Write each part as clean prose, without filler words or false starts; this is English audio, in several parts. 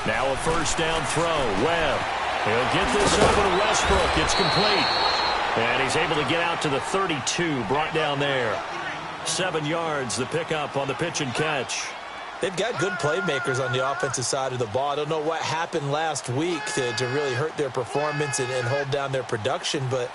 Now a first down throw. Webb. He'll get this over to Westbrook. It's complete. And he's able to get out to the 32, brought down there. 7 yards, the pickup on the pitch and catch. They've got good playmakers on the offensive side of the ball. I don't know what happened last week to really hurt their performance and hold down their production, but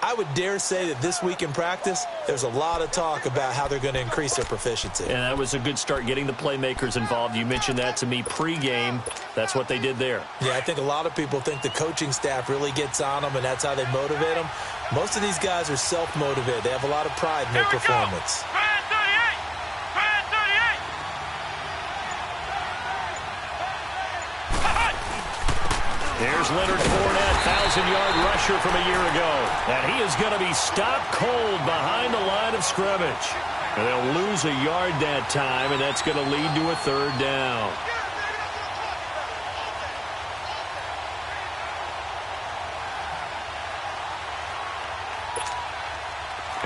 I would dare say that this week in practice, there's a lot of talk about how they're going to increase their proficiency. And that was a good start, getting the playmakers involved. You mentioned that to me pregame. That's what they did there. Yeah, I think a lot of people think the coaching staff really gets on them, and that's how they motivate them. Most of these guys are self-motivated. They have a lot of pride in their performance. Here's Leonard Fournette, 1,000-yard rusher from a year ago. And he is going to be stopped cold behind the line of scrimmage. And they'll lose a yard that time, and that's going to lead to a third down.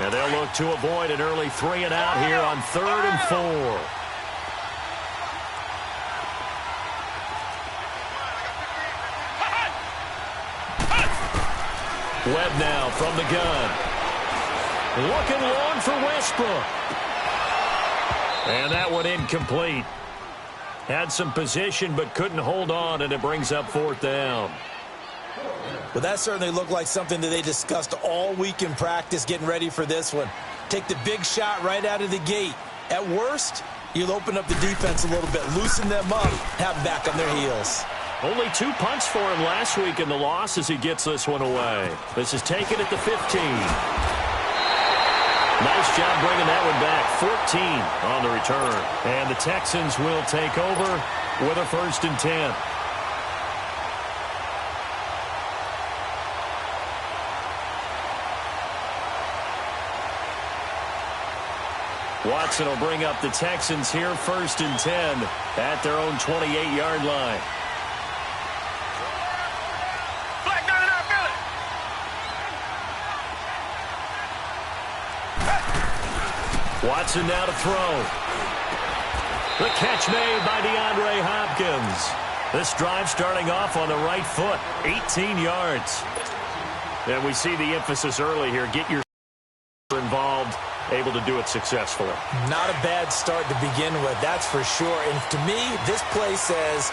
And they'll look to avoid an early 3-and-out here on 3rd and 4. Webb now from the gun. Looking long for Westbrook. And that one incomplete. Had some position but couldn't hold on, and it brings up 4th down. Well, that certainly looked like something that they discussed all week in practice getting ready for this one. Take the big shot right out of the gate. At worst, you'll open up the defense a little bit, loosen them up, have them back on their heels. Only 2 punts for him last week in the loss as he gets this one away. This is taken at the 15. Nice job bringing that one back. 14 on the return. And the Texans will take over with a 1st and 10. Watson will bring up the Texans here, 1st and 10 at their own 28-yard line. Watson now to throw. The catch made by DeAndre Hopkins. This drive starting off on the right foot, 18 yards. And we see the emphasis early here. Get your involved, able to do it successfully. Not a bad start to begin with, that's for sure. And to me, this play says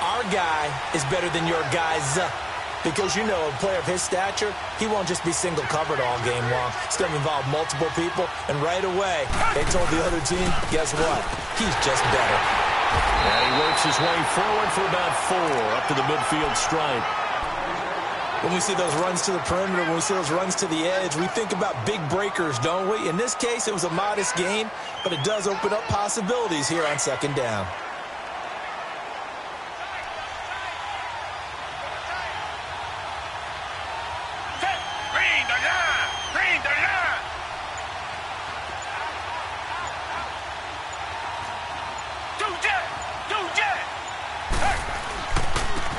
our guy is better than your guys. Because, you know, a player of his stature, he won't just be single covered all game long. It's going to involve multiple people. And right away, they told the other team, guess what? He's just better. And he works his way forward for about 4 up to the midfield stripe. When we see those runs to the perimeter, when we see those runs to the edge, we think about big breakers, don't we? In this case, it was a modest gain, but it does open up possibilities here on 2nd down.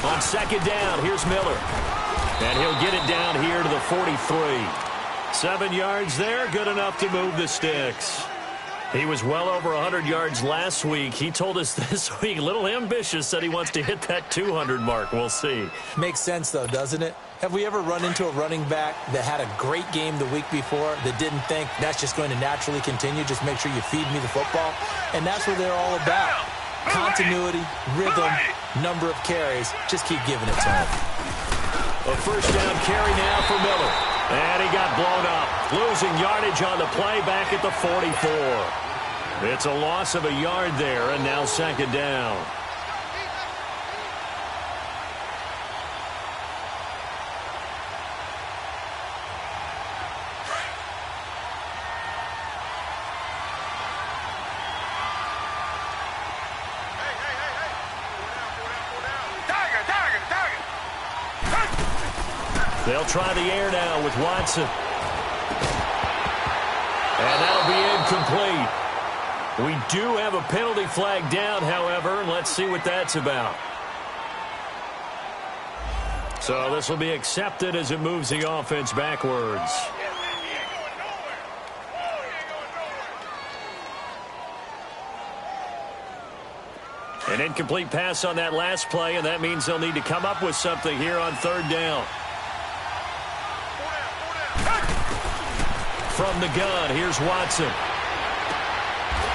On 2nd down, here's Miller. And he'll get it down here to the 43. 7 yards there, good enough to move the sticks. He was well over 100 yards last week. He told us this week, a little ambitious, said he wants to hit that 200 mark. We'll see. Makes sense, though, doesn't it? Have we ever run into a running back that had a great game the week before that didn't think that's just going to naturally continue? Just make sure you feed me the football. And that's what they're all about. Continuity, rhythm, number of carries. Just keep giving it to him. A first down carry now for Miller. And he got blown up. Losing yardage on the play back at the 44. It's a loss of a yard there, and now 2nd down. They'll try the air now with Watson. And that'll be incomplete. We do have a penalty flag down, however, and let's see what that's about. So this will be accepted as it moves the offense backwards. An incomplete pass on that last play, and that means they'll need to come up with something here on third down. From the gun, here's Watson.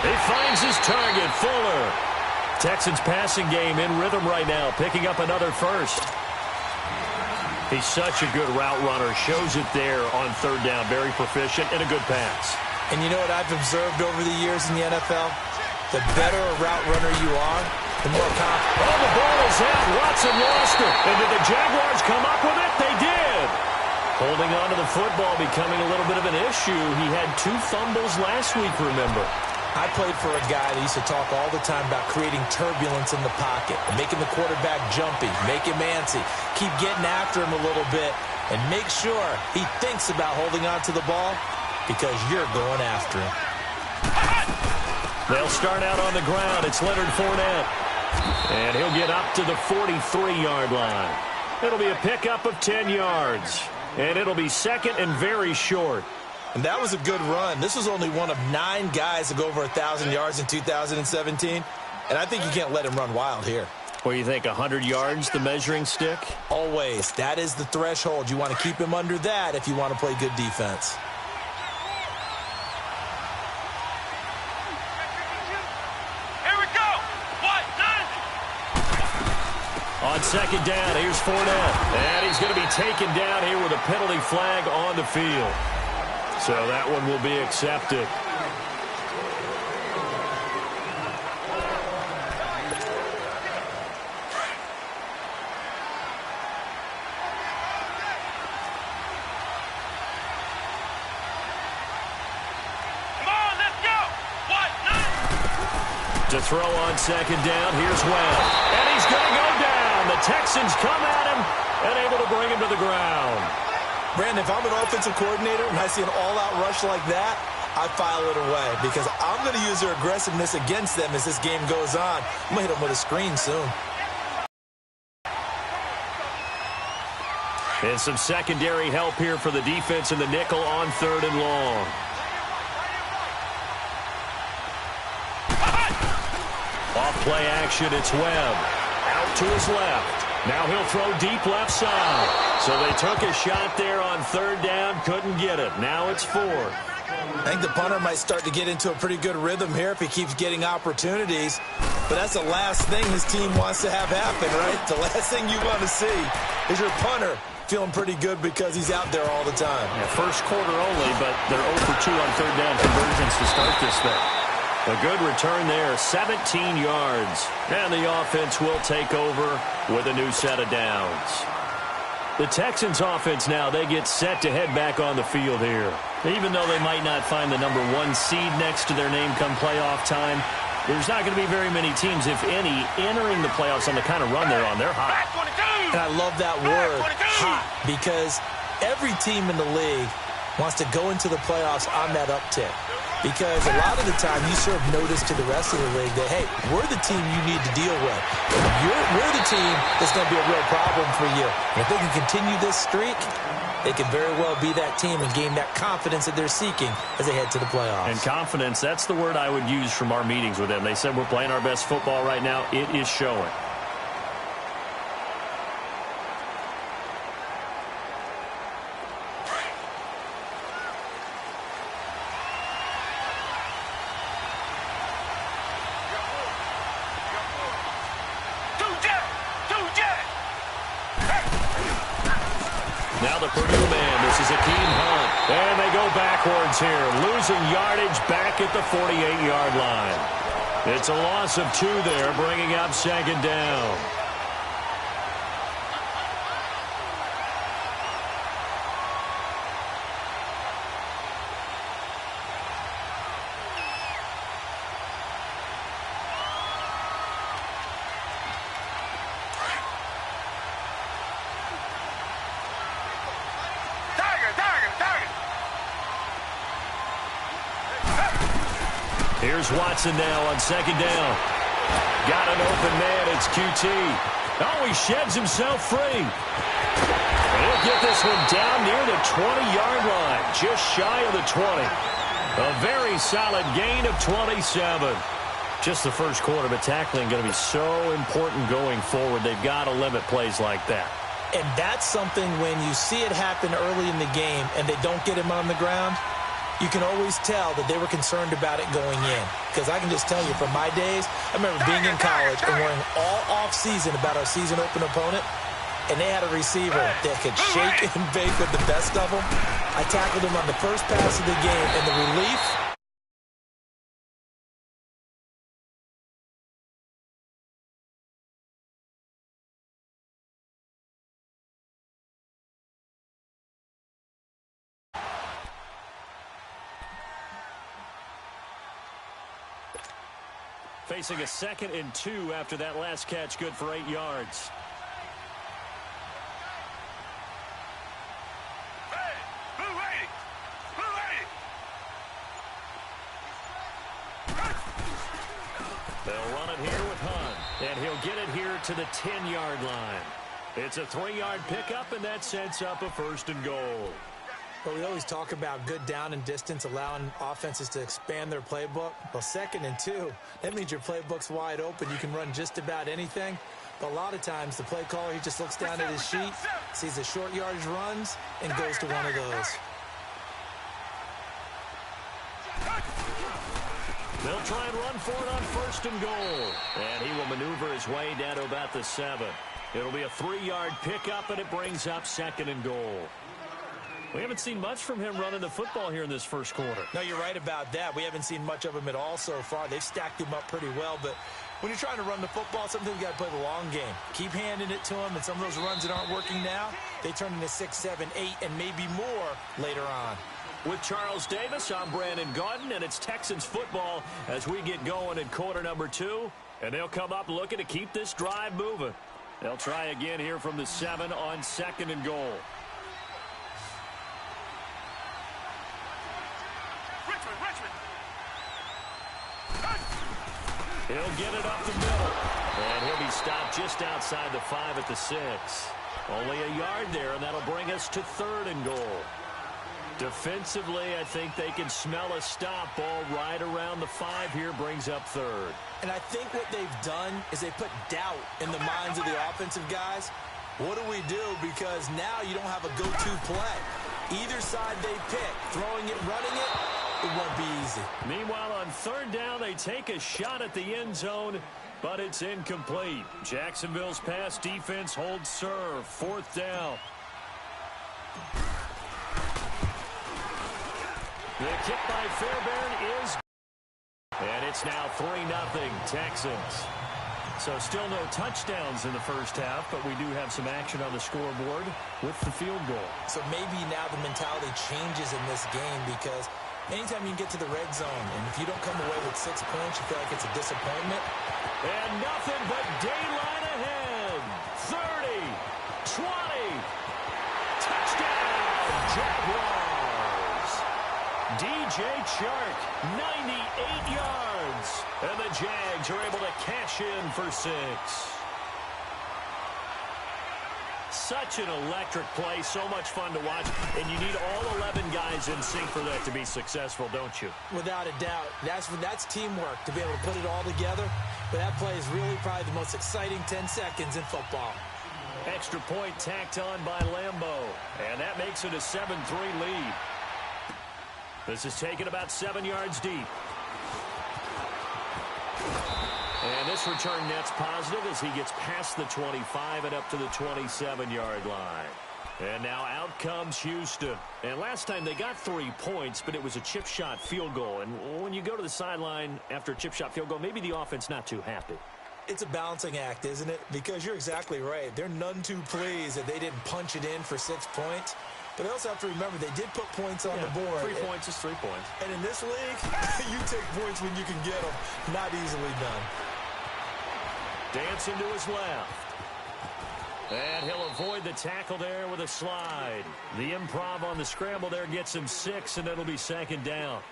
He finds his target, Fuller. Texans passing game in rhythm right now, picking up another first. He's such a good route runner. Shows it there on third down. Very proficient and a good pass. And you know what I've observed over the years in the NFL? The better a route runner you are, the more confident. Oh, the ball is out. Watson lost it. And did the Jaguars come up with it? They did. Holding on to the football becoming a little bit of an issue. He had 2 fumbles last week, remember. I played for a guy that used to talk all the time about creating turbulence in the pocket, making the quarterback jumpy, make him antsy, keep getting after him a little bit, and make sure he thinks about holding on to the ball because you're going after him. They'll start out on the ground. It's Leonard Fournette. And he'll get up to the 43-yard line. It'll be a pickup of 10 yards. And it'll be second and very short. And that was a good run. This was only one of 9 guys to go over 1,000 yards in 2017. And I think you can't let him run wild here. What do you think, 100 yards, the measuring stick? Always. That is the threshold. You want to keep him under that if you want to play good defense. On second down, here's Fournette. And he's going to be taken down here with a penalty flag on the field. So that one will be accepted. To throw on second down, here's Webb. And he's going to go down. The Texans come at him and able to bring him to the ground. Brandon, if I'm an offensive coordinator and I see an all-out rush like that, I file it away because I'm going to use their aggressiveness against them as this game goes on. I'm going to hit them with a screen soon. And some secondary help here for the defense in the nickel on third and long. Off play action, it's Webb. Out to his left. Now he'll throw deep left side. So they took a shot there on third down, couldn't get it. Now it's fourth. I think the punter might start to get into a pretty good rhythm here if he keeps getting opportunities. But that's the last thing his team wants to have happen, right? The last thing you want to see is your punter feeling pretty good because he's out there all the time. Yeah, first quarter only, but they're 0 for 2 on third down conversions to start this thing. A good return there, 17 yards. And the offense will take over with a new set of downs. The Texans offense now, they get set to head back on the field here. Even though they might not find the number 1 seed next to their name come playoff time, there's not going to be very many teams, if any, entering the playoffs on the kind of run they're on. They're hot. And I love that word, hot, because every team in the league wants to go into the playoffs on that uptick. Because a lot of the time you serve notice to the rest of the league that, hey, we're the team you need to deal with. We're the team that's going to be a real problem for you. And if they can continue this streak, they can very well be that team and gain that confidence that they're seeking as they head to the playoffs. And confidence, that's the word I would use from our meetings with them. They said we're playing our best football right now. It is showing. Now the Purdue man, this is Akeem Hunt. And they go backwards here, losing yardage back at the 48-yard line. It's a loss of 2 there, bringing up second down. Here's Watson now on second down. Got an open man. It's QT. Oh, he sheds himself free. And he'll get this one down near the 20-yard line, just shy of the 20. A very solid gain of 27. Just the first quarter, but tackling going to be so important going forward. They've got to limit plays like that. And that's something when you see it happen early in the game and they don't get him on the ground, you can always tell that they were concerned about it going in. Because I can just tell you from my days, I remember being in college and worrying all off-season about our season open opponent, and they had a receiver that could shake and bake with the best of them. I tackled him on the first pass of the game, and the relief. Facing a 2nd and 2 after that last catch, good for 8 yards. They'll run it here with Hunt, and he'll get it here to the 10-yard line. It's a 3-yard pickup, and that sets up a 1st and goal. Well, we always talk about good down and distance, allowing offenses to expand their playbook. Well, 2nd and 2, that means your playbook's wide open. You can run just about anything. But a lot of times, the play caller, he just looks down at his sheet, sees the short yardage runs, and goes to one of those. They'll try and run for it on 1st and goal. And he will maneuver his way down to about the 7. It'll be a 3-yard pickup, and it brings up 2nd and goal. We haven't seen much from him running the football here in this first quarter. No, you're right about that. We haven't seen much of him at all so far. They've stacked him up pretty well, but when you're trying to run the football, sometimes you got to play the long game. Keep handing it to him, and some of those runs that aren't working now, they turn into 6, 7, 8, and maybe more later on. With Charles Davis, I'm Brandon Gaudin, and it's Texans football as we get going in quarter number 2, and they'll come up looking to keep this drive moving. They'll try again here from the 7 on 2nd and goal. He'll get it up the middle, and he'll be stopped just outside the 5 at the 6. Only a yard there, and that'll bring us to 3rd and goal. Defensively, I think they can smell a stop. Ball right around the 5 here, brings up 3rd. And I think what they've done is they put doubt in the minds of the offensive guys. What do we do? Because now you don't have a go-to play. Either side they pick, throwing it, running it, it won't be easy. Meanwhile, on 3rd down, they take a shot at the end zone, but it's incomplete. Jacksonville's pass defense holds serve. 4th down. The kick by Fairbairn is, and it's now 3-0 Texans. So still no touchdowns in the first half, but we do have some action on the scoreboard with the field goal. So maybe now the mentality changes in this game, because anytime you can get to the red zone, and if you don't come away with 6 points, you feel like it's a disappointment. And nothing but daylight ahead. 30, 20, touchdown, Jaguars. DJ Chark, 98 yards. And the Jags are able to cash in for 6. Such an electric play, so much fun to watch, and you need all 11 guys in sync for that to be successful, don't you? Without a doubt. That's teamwork, to be able to put it all together. But that play is really probably the most exciting 10 seconds in football. Extra point tacked on by Lambeau, and that makes it a 7-3 lead. This is taken about 7 yards deep. And this return net's positive as he gets past the 25 and up to the 27-yard line. And now out comes Houston. And last time they got 3 points, but it was a chip shot field goal. And when you go to the sideline after a chip shot field goal, maybe the offense not too happy. It's a balancing act, isn't it? Because you're exactly right. They're none too pleased that they didn't punch it in for 6 points. But I also have to remember they did put points on the board. 3 points is 3 points. And in this league, you take points when you can get them. Not easily done. Dancing to his left. And he'll avoid the tackle there with a slide. The improv on the scramble there gets him 6, and it'll be 2nd down.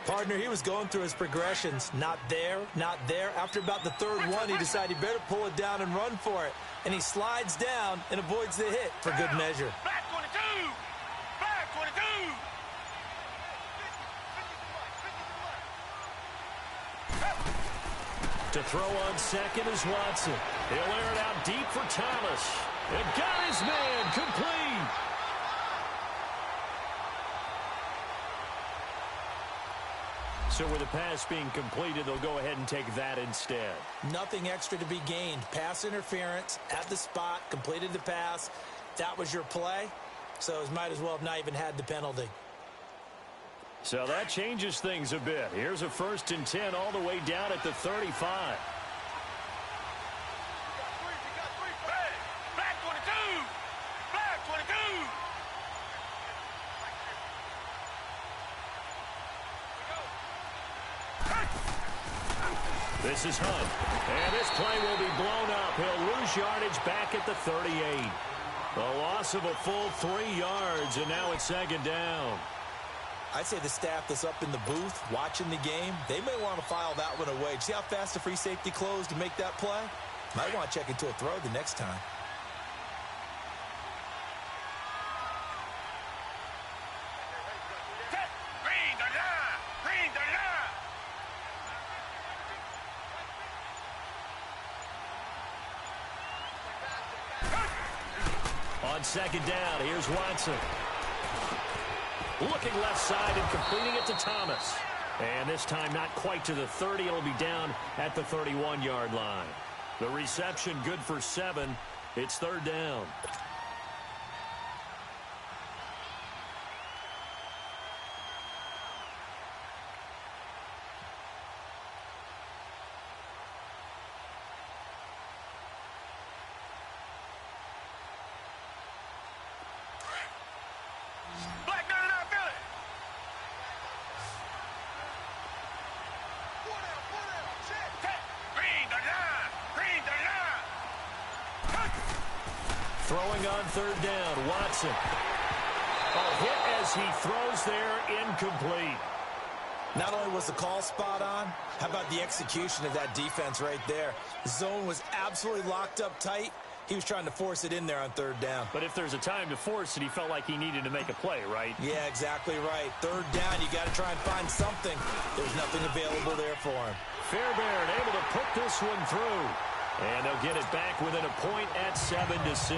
Partner, he was going through his progressions. Not there, not there. After about the 3rd one, he decided he better pull it down and run for it. And he slides down and avoids the hit for good measure. Back 22! Back 22! To throw on second is Watson. He'll air it out deep for Thomas. And got his man complete. So with the pass being completed, they'll go ahead and take that instead. Nothing extra to be gained. Pass interference at the spot, completed the pass. That was your play, so it might as well have not even had the penalty. So that changes things a bit. Here's a 1st and 10 all the way down at the 35. Black 22! Black 22! This is Hunt. And this play will be blown up. He'll lose yardage back at the 38. A loss of a full 3 yards, and now it's 2nd down. I'd say the staff that's up in the booth watching the game, they may want to file that one away. See how fast the free safety closed to make that play? Might want to check into a throw the next time. Green the line! Green the line! On 2nd down, here's Watson. Looking left side and completing it to Thomas. And this time not quite to the 30. It'll be down at the 31-yard line. The reception good for 7. It's 3rd down. Black 99 Philly! Green the line! Green the line! Throwing on 3rd down, Watson. A hit as he throws there, incomplete. Not only was the call spot on, how about the execution of that defense right there? The zone was absolutely locked up tight. He was trying to force it in there on 3rd down. But if there's a time to force it, he felt like he needed to make a play, right? Yeah, exactly right. 3rd down, you got to try and find something. There's nothing available there for him. Fairbairn able to put this one through. And they'll get it back within a point at 7-6.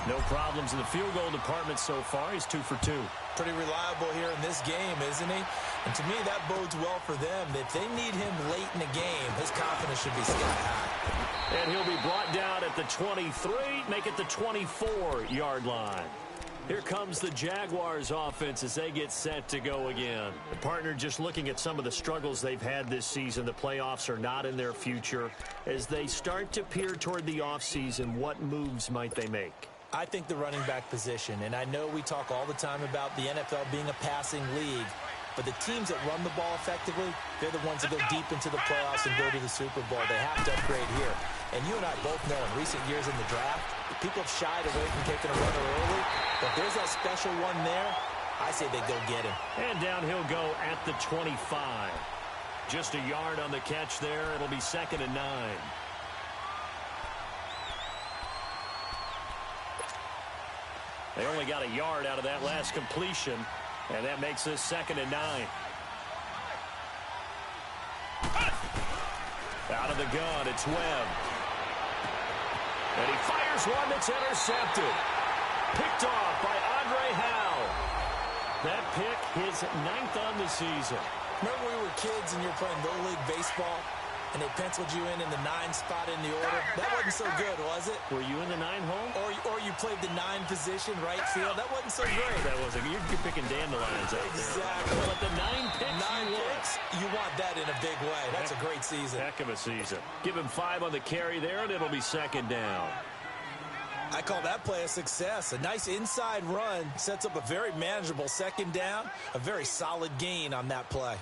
No problems in the field goal department so far. He's 2 for 2. Pretty reliable here in this game, isn't he? And to me, that bodes well for them. If they need him late in the game, his confidence should be sky high. And he'll be brought down at the 23, make it the 24-yard line. Here comes the Jaguars offense as they get set to go again. The partner, just looking at some of the struggles they've had this season, the playoffs are not in their future. As they start to peer toward the offseason, what moves might they make? I think the running back position, and I know we talk all the time about the NFL being a passing league, but the teams that run the ball effectively, they're the ones that go deep into the playoffs and go to the Super Bowl. They have to upgrade here. And you and I both know in recent years in the draft, people have shied away from taking a runner early, but if there's that special one there, I say they go get him. And down he'll go at the 25. Just a yard on the catch there. It'll be 2nd and 9. They only got a yard out of that last completion, and that makes this 2nd and 9. Out of the gun, it's Webb. And he fires one that's intercepted. Picked off by Andre Howe. That pick, his 9th on the season. Remember when we were kids and you were playing Little League Baseball, and they penciled you in the 9 spot in the order? That wasn't so good, was it? Were you in the 9 hole? Or you played the 9 position, right field? That wasn't so great. That wasn't. You're picking dandelions out there. Exactly. Well, at the 9 picks, 9 picks, you want that in a big way. That's a great season. Heck of a season. Give him 5 on the carry there, and it'll be 2nd down. I call that play a success. A nice inside run sets up a very manageable 2nd down, a very solid gain on that play.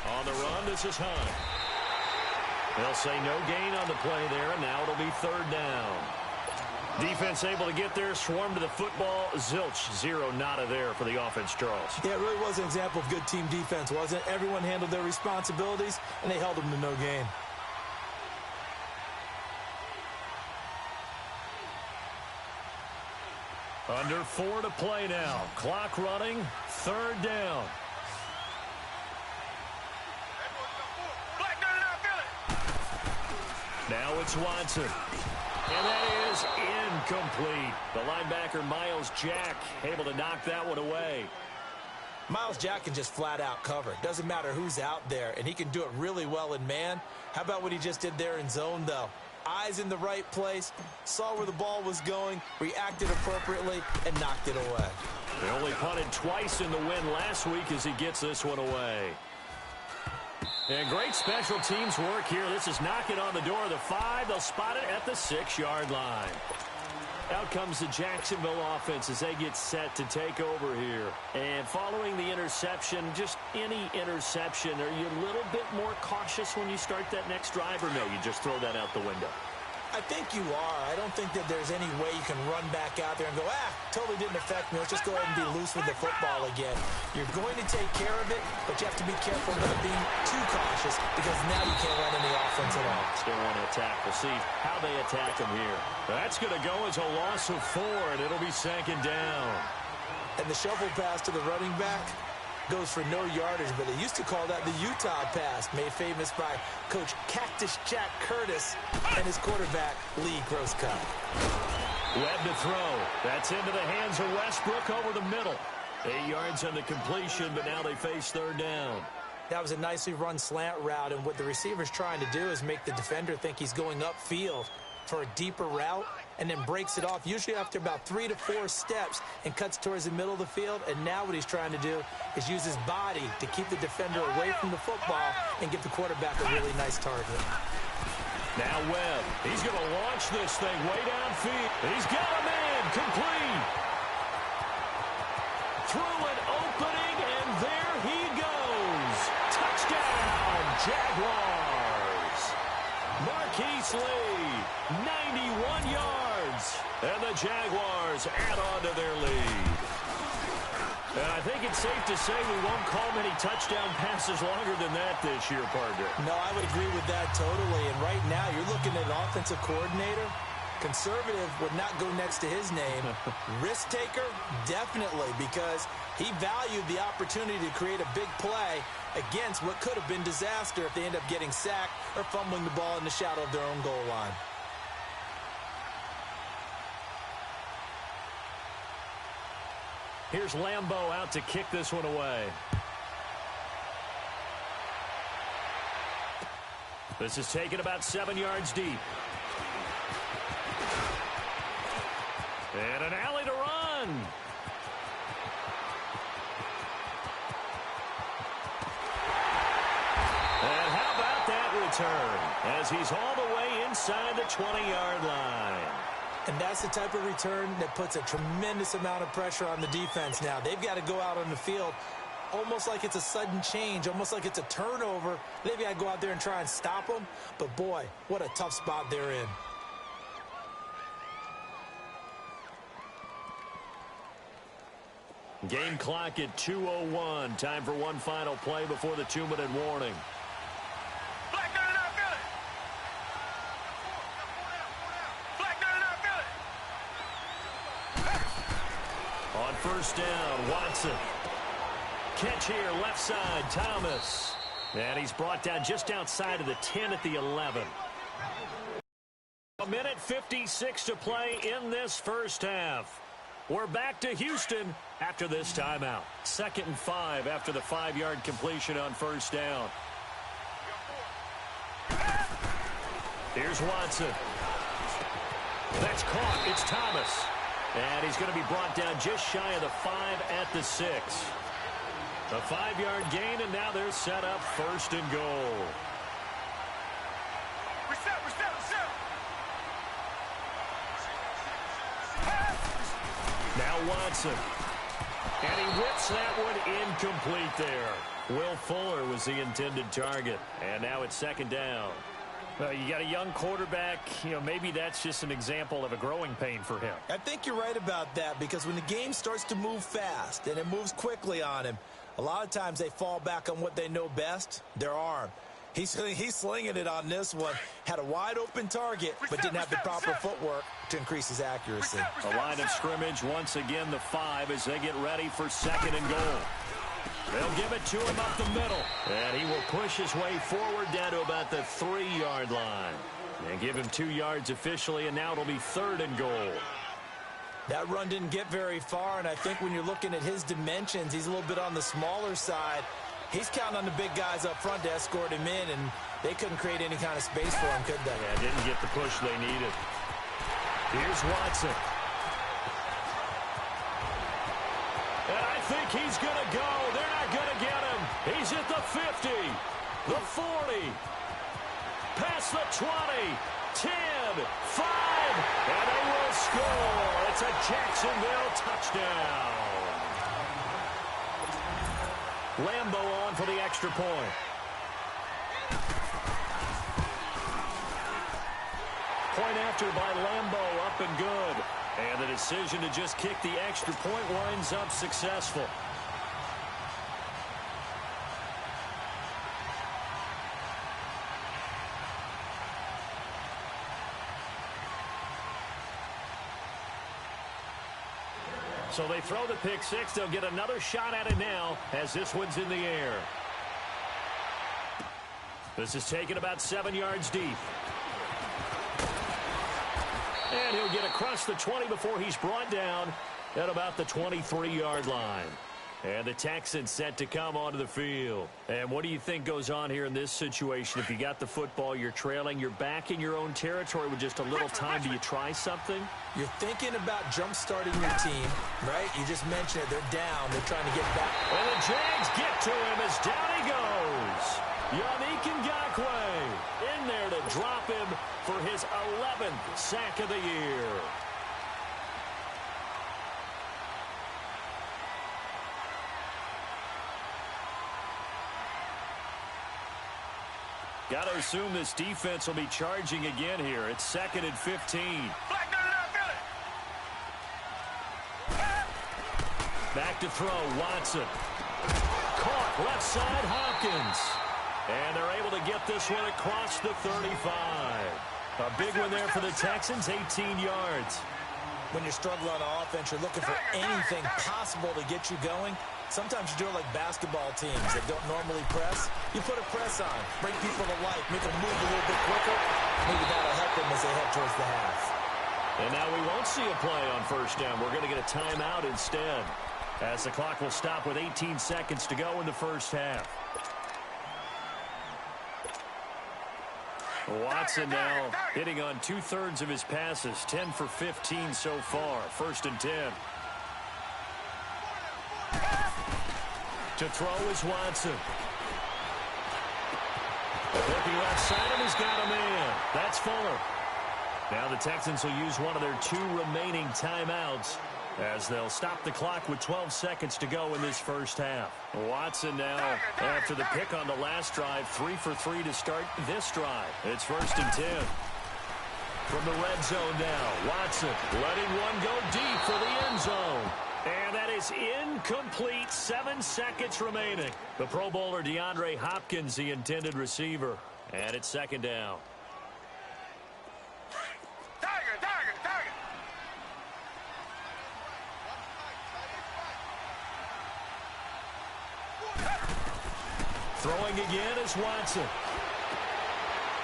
On the run, this is Hunt. They'll say no gain on the play there, and now it'll be 3rd down. Defense able to get there, swarm to the football. Zilch, 0 nada there for the offense, Charles. Yeah, it really was an example of good team defense, wasn't it? Everyone handled their responsibilities, and they held them to no gain. Under 4 to play now. Clock running. Third down. Now it's Watson. And that is incomplete. The linebacker, Miles Jack, able to knock that one away. Miles Jack can just flat out cover. Doesn't matter who's out there, and he can do it really well in man. How about what he just did there in zone, though? Eyes in the right place, saw where the ball was going, reacted appropriately, and knocked it away. They only punted twice in the win last week as he gets this one away. And great special teams work here. This is knocking on the door of the 5. They'll spot it at the 6-yard line. Out comes the Jacksonville offense as they get set to take over here. And following the interception, just any interception, are you a little bit more cautious when you start that next drive, or no, you just throw that out the window? I think you are. I don't think that there's any way you can run back out there and go, totally didn't affect me. Let's just go ahead and be loose with the football again. You're going to take care of it, but you have to be careful about being too cautious because now you can't run any offense at all. Still want to attack. We'll see how they attack him here. That's going to go as a loss of 4, and it'll be second down. And the shovel pass to the running back goes for no yardage, but they used to call that the Utah pass, made famous by Coach Cactus Jack Curtis and his quarterback, Lee Grosskopf. Webb to throw. That's into the hands of Westbrook over the middle. 8 yards on the completion, but now they face third down. That was a nicely run slant route, and what the receiver's trying to do is make the defender think he's going upfield for a deeper route, and then breaks it off, usually after about 3 to 4 steps, and cuts towards the middle of the field. And now what he's trying to do is use his body to keep the defender away from the football and give the quarterback a really nice target. Now Webb, he's going to launch this thing way downfield. He's got a man, complete. Through an opening, and there he goes. Touchdown, Jaguars. Marquise Lee, 91 yards. And the Jaguars add on to their lead. And I think it's safe to say we won't call many touchdown passes longer than that this year, partner. No, I would agree with that totally. And right now, you're looking at an offensive coordinator. Conservative would not go next to his name. Risk taker, definitely, because he valued the opportunity to create a big play against what could have been disaster if they end up getting sacked or fumbling the ball in the shadow of their own goal line. Here's Lambeau out to kick this one away. This is taken about 7 yards deep. And an alley to run. And how about that return as he's all the way inside the 20-yard line. And that's the type of return that puts a tremendous amount of pressure on the defense now. They've got to go out on the field almost like it's a sudden change, almost like it's a turnover. They've got to go out there and try and stop them. But, boy, what a tough spot they're in. Game clock at 2:01. Time for one final play before the 2-minute warning. On first down, Watson. Catch here, left side, Thomas. And he's brought down just outside of the 10 at the 11. 1:56 to play in this first half. We're back to Houston after this timeout. 2nd and 5 after the 5-yard completion on first down. Here's Watson. That's caught. It's Thomas. And he's going to be brought down just shy of the 5 at the 6. A 5-yard gain, and now they're set up 1st and goal. Reset. Now Watson. And he whips that one incomplete there. Will Fuller was the intended target. And now it's 2nd down. Well, you got a young quarterback. Maybe that's just an example of a growing pain for him. I think you're right about that, because when the game starts to move fast and it moves quickly on him, a lot of times they fall back on what they know best, their arm. He's slinging it on this one. Had a wide-open target, but didn't have the proper footwork to increase his accuracy. The line of scrimmage, once again, the 5 as they get ready for 2nd and goal. They'll give it to him up the middle. And he will push his way forward down to about the 3-yard line. And give him 2 yards officially, and now it'll be 3rd and goal. That run didn't get very far, and I think when you're looking at his dimensions, he's a little bit on the smaller side. He's counting on the big guys up front to escort him in, and they couldn't create any kind of space for him, could they? Yeah, didn't get the push they needed. Here's Watson. And I think he's going to go. They're not going to get him. He's at the 50, the 40, past the 20, 10, 5, and they will score. It's a Jacksonville touchdown. Lambo on for the extra point. Point after by Lambo, up and good. And the decision to just kick the extra point winds up successful. So they throw the pick 6. They'll get another shot at it now as this one's in the air. This is taken about 7 yards deep. And he'll get across the 20 before he's brought down at about the 23-yard line. And the Texans set to come onto the field. And what do you think goes on here in this situation? If you got the football, you're trailing, you're back in your own territory with just a little time. Do you try something? You're thinking about jump-starting your team, right? You just mentioned it. They're down. They're trying to get back. And the Jags get to him as down he goes. Yannick Ngakoue in there to drop him for his 11th sack of the year. Got to assume this defense will be charging again here. It's 2nd and 15. Back to throw, Watson. Caught, left side, Hopkins. And they're able to get this one across the 35. A big one there for the Texans, 18 yards. When you're struggling on offense, you're looking for anything possible to get you going. Sometimes you do it like basketball teams that don't normally press. You put a press on, bring people to life, make them move a little bit quicker. Maybe that'll help them as they head towards the half. And now we won't see a play on first down. We're going to get a timeout instead, as the clock will stop with 18 seconds to go in the first half. Watson now hitting on 2/3 of his passes, 10 for 15 so far. 1st and 10. To throw is Watson. Looking left side, and he's got a man. That's Fuller. Now the Texans will use one of their 2 remaining timeouts as they'll stop the clock with 12 seconds to go in this first half. Watson now, after the pick on the last drive, 3 for 3 to start this drive. It's 1st and 10. From the red zone now, Watson letting one go deep for the end zone. And that is incomplete. 7 seconds remaining. The Pro Bowler DeAndre Hopkins, the intended receiver. And it's 2nd down. Throwing again is Watson.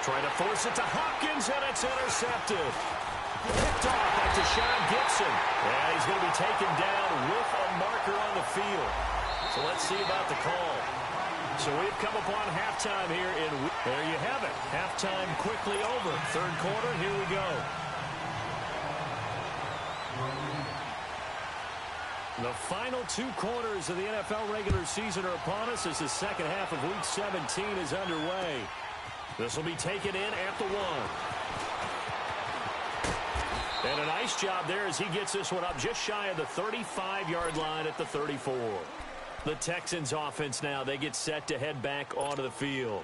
Trying to force it to Hopkins, and it's intercepted. Picked off by Deshaun Gibson. And he's going to be taken down with a marker on the field. So let's see about the call. So we've come upon halftime here. There you have it. Halftime quickly over. 3rd quarter, here we go. The final 2 quarters of the NFL regular season are upon us as the second half of Week 17 is underway. This will be taken in at the 1. And a nice job there as he gets this one up just shy of the 35-yard line at the 34. The Texans offense now, they get set to head back onto the field.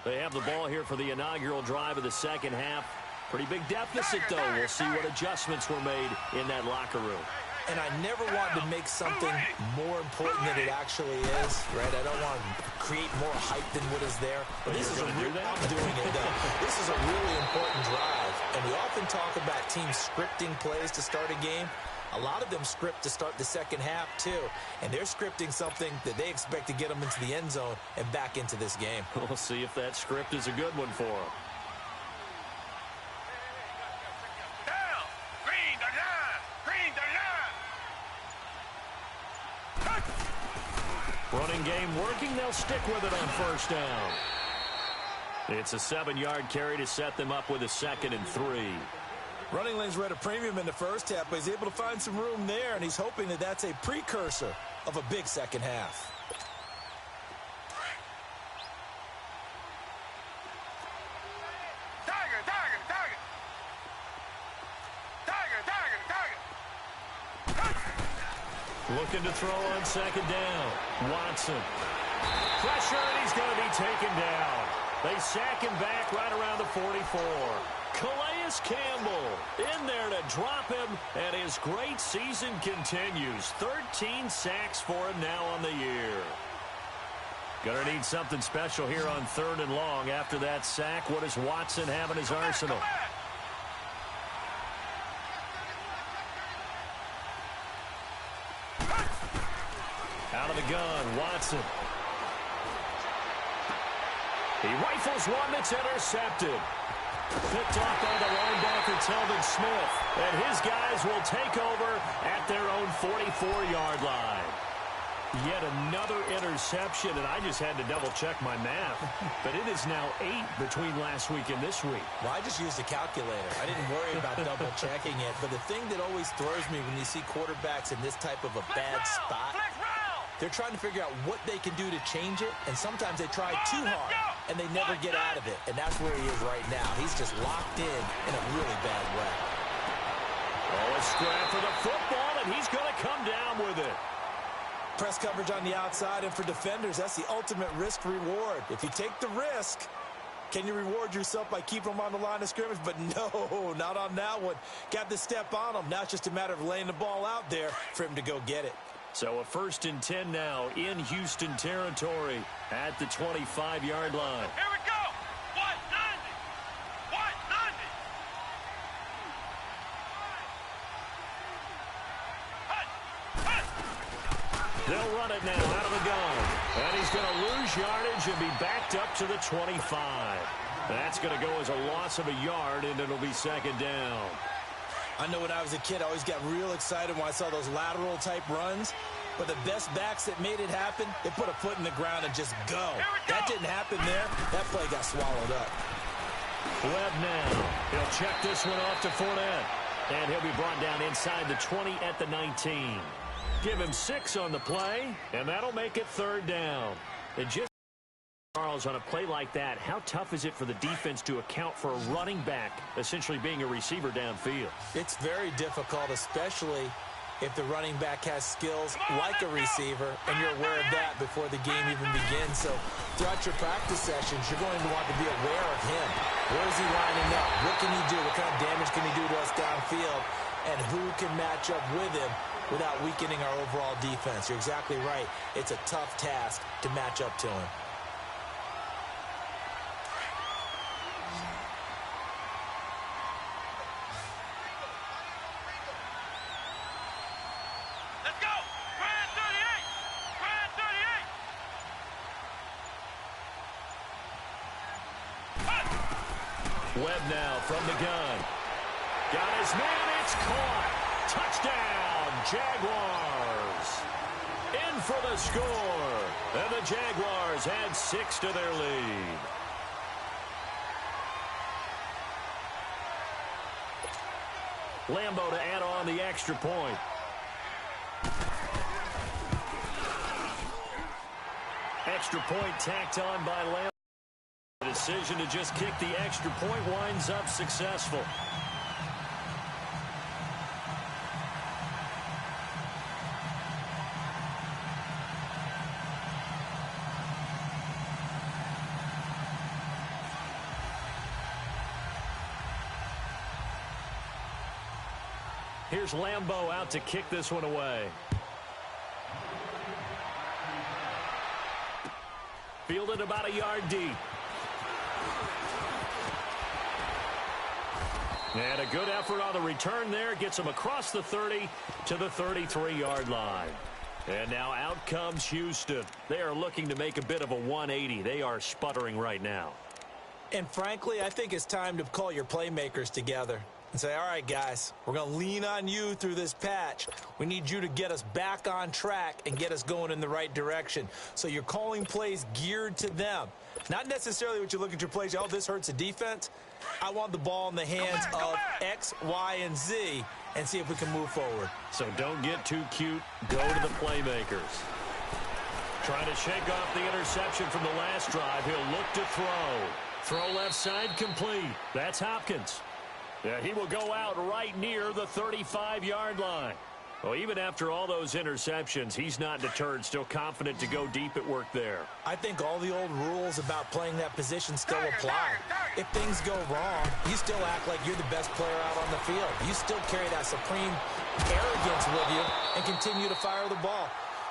They have the ball here for the inaugural drive of the second half. Pretty big deficit, though. We'll see what adjustments were made in that locker room. And I never want to make something more important than it actually is, right? I don't want to create more hype than what is there. But this is I'm doing it, though. This is a really important drive. And we often talk about teams scripting plays to start a game. A lot of them script to start the second half, too. And they're scripting something that they expect to get them into the end zone and back into this game. We'll see if that script is a good one for them. Down. Green the line. Green the line. Running game working. They'll stick with it on first down. It's a 7-yard carry to set them up with a 2nd and 3. Running lanes were at a premium in the first half, but he's able to find some room there, and he's hoping that that's a precursor of a big second half. Tiger, tiger, tiger. Tiger, tiger, tiger. Looking to throw on 2nd down. Watson. Pressure, and he's going to be taken down. They sack him back right around the 44. Calais Campbell in there to drop him, and his great season continues. 13 sacks for him now on the year. Gonna need something special here on 3rd and long. After that sack, what does Watson have in his arsenal? Out of the gun, Watson. He rifles one that's intercepted. Picked off by the linebacker, Telvin Smith. And his guys will take over at their own 44-yard line. Yet another interception, and I just had to double-check my math. But it is now 8 between last week and this week. Well, I just used a calculator. I didn't worry about double-checking it. But the thing that always throws me when you see quarterbacks in this type of a bad spot, they're trying to figure out what they can do to change it, and sometimes they try too hard, and they never get out of it. And that's where he is right now. He's just locked in a really bad way. Oh, a scrap for the football, and he's going to come down with it. Press coverage on the outside, and for defenders, that's the ultimate risk-reward. If you take the risk, can you reward yourself by keeping them on the line of scrimmage? But no, not on that one. Got to step on them. Now it's just a matter of laying the ball out there for him to go get it. So a 1st and 10 now in Houston territory at the 25-yard line. Here we go. 190. 190. They'll run it now out of the gun. And he's going to lose yardage and be backed up to the 25. That's going to go as a loss of a yard, and it'll be 2nd down. I know when I was a kid, I always got real excited when I saw those lateral-type runs. But the best backs that made it happen, they put a foot in the ground and just go. That didn't happen there. That play got swallowed up. Webb now. He'll check this one off to Fournette. And he'll be brought down inside the 20 at the 19. Give him 6 on the play, and that'll make it 3rd down. And just Charles, on a play like that, how tough is it for the defense to account for a running back essentially being a receiver downfield? It's very difficult, especially if the running back has skills like a receiver, and you're aware of that before the game even begins. So throughout your practice sessions, you're going to want to be aware of him. Where is he lining up? What can he do? What kind of damage can he do to us downfield? And who can match up with him without weakening our overall defense? You're exactly right. It's a tough task to match up to him. Webb now from the gun. Got his man, it's caught. Touchdown, Jaguars. In for the score. And the Jaguars add 6 to their lead. Lambeau to add on the extra point. Extra point tacked on by Lambeau. The decision to just kick the extra point winds up successful. Here's Lambeau out to kick this one away. Fielded about a yard deep. And a good effort on the return there. Gets him across the 30 to the 33-yard line. And now out comes Houston. They are looking to make a bit of a 180. They are sputtering right now. And frankly, I think it's time to call your playmakers together and say, all right, guys, we're going to lean on you through this patch. We need you to get us back on track and get us going in the right direction. So you're calling plays geared to them. Not necessarily what you look at your plays, oh, this hurts the defense. I want the ball in the hands of X, Y, and Z and see if we can move forward. So don't get too cute. Go to the playmakers. Trying to shake off the interception from the last drive. He'll look to throw. Throw left side complete. That's Hopkins. Yeah, he will go out right near the 35-yard line. Well, even after all those interceptions, he's not deterred, still confident to go deep at work there. I think all the old rules about playing that position still apply. If things go wrong, you still act like you're the best player out on the field. You still carry that supreme arrogance with you and continue to fire the ball.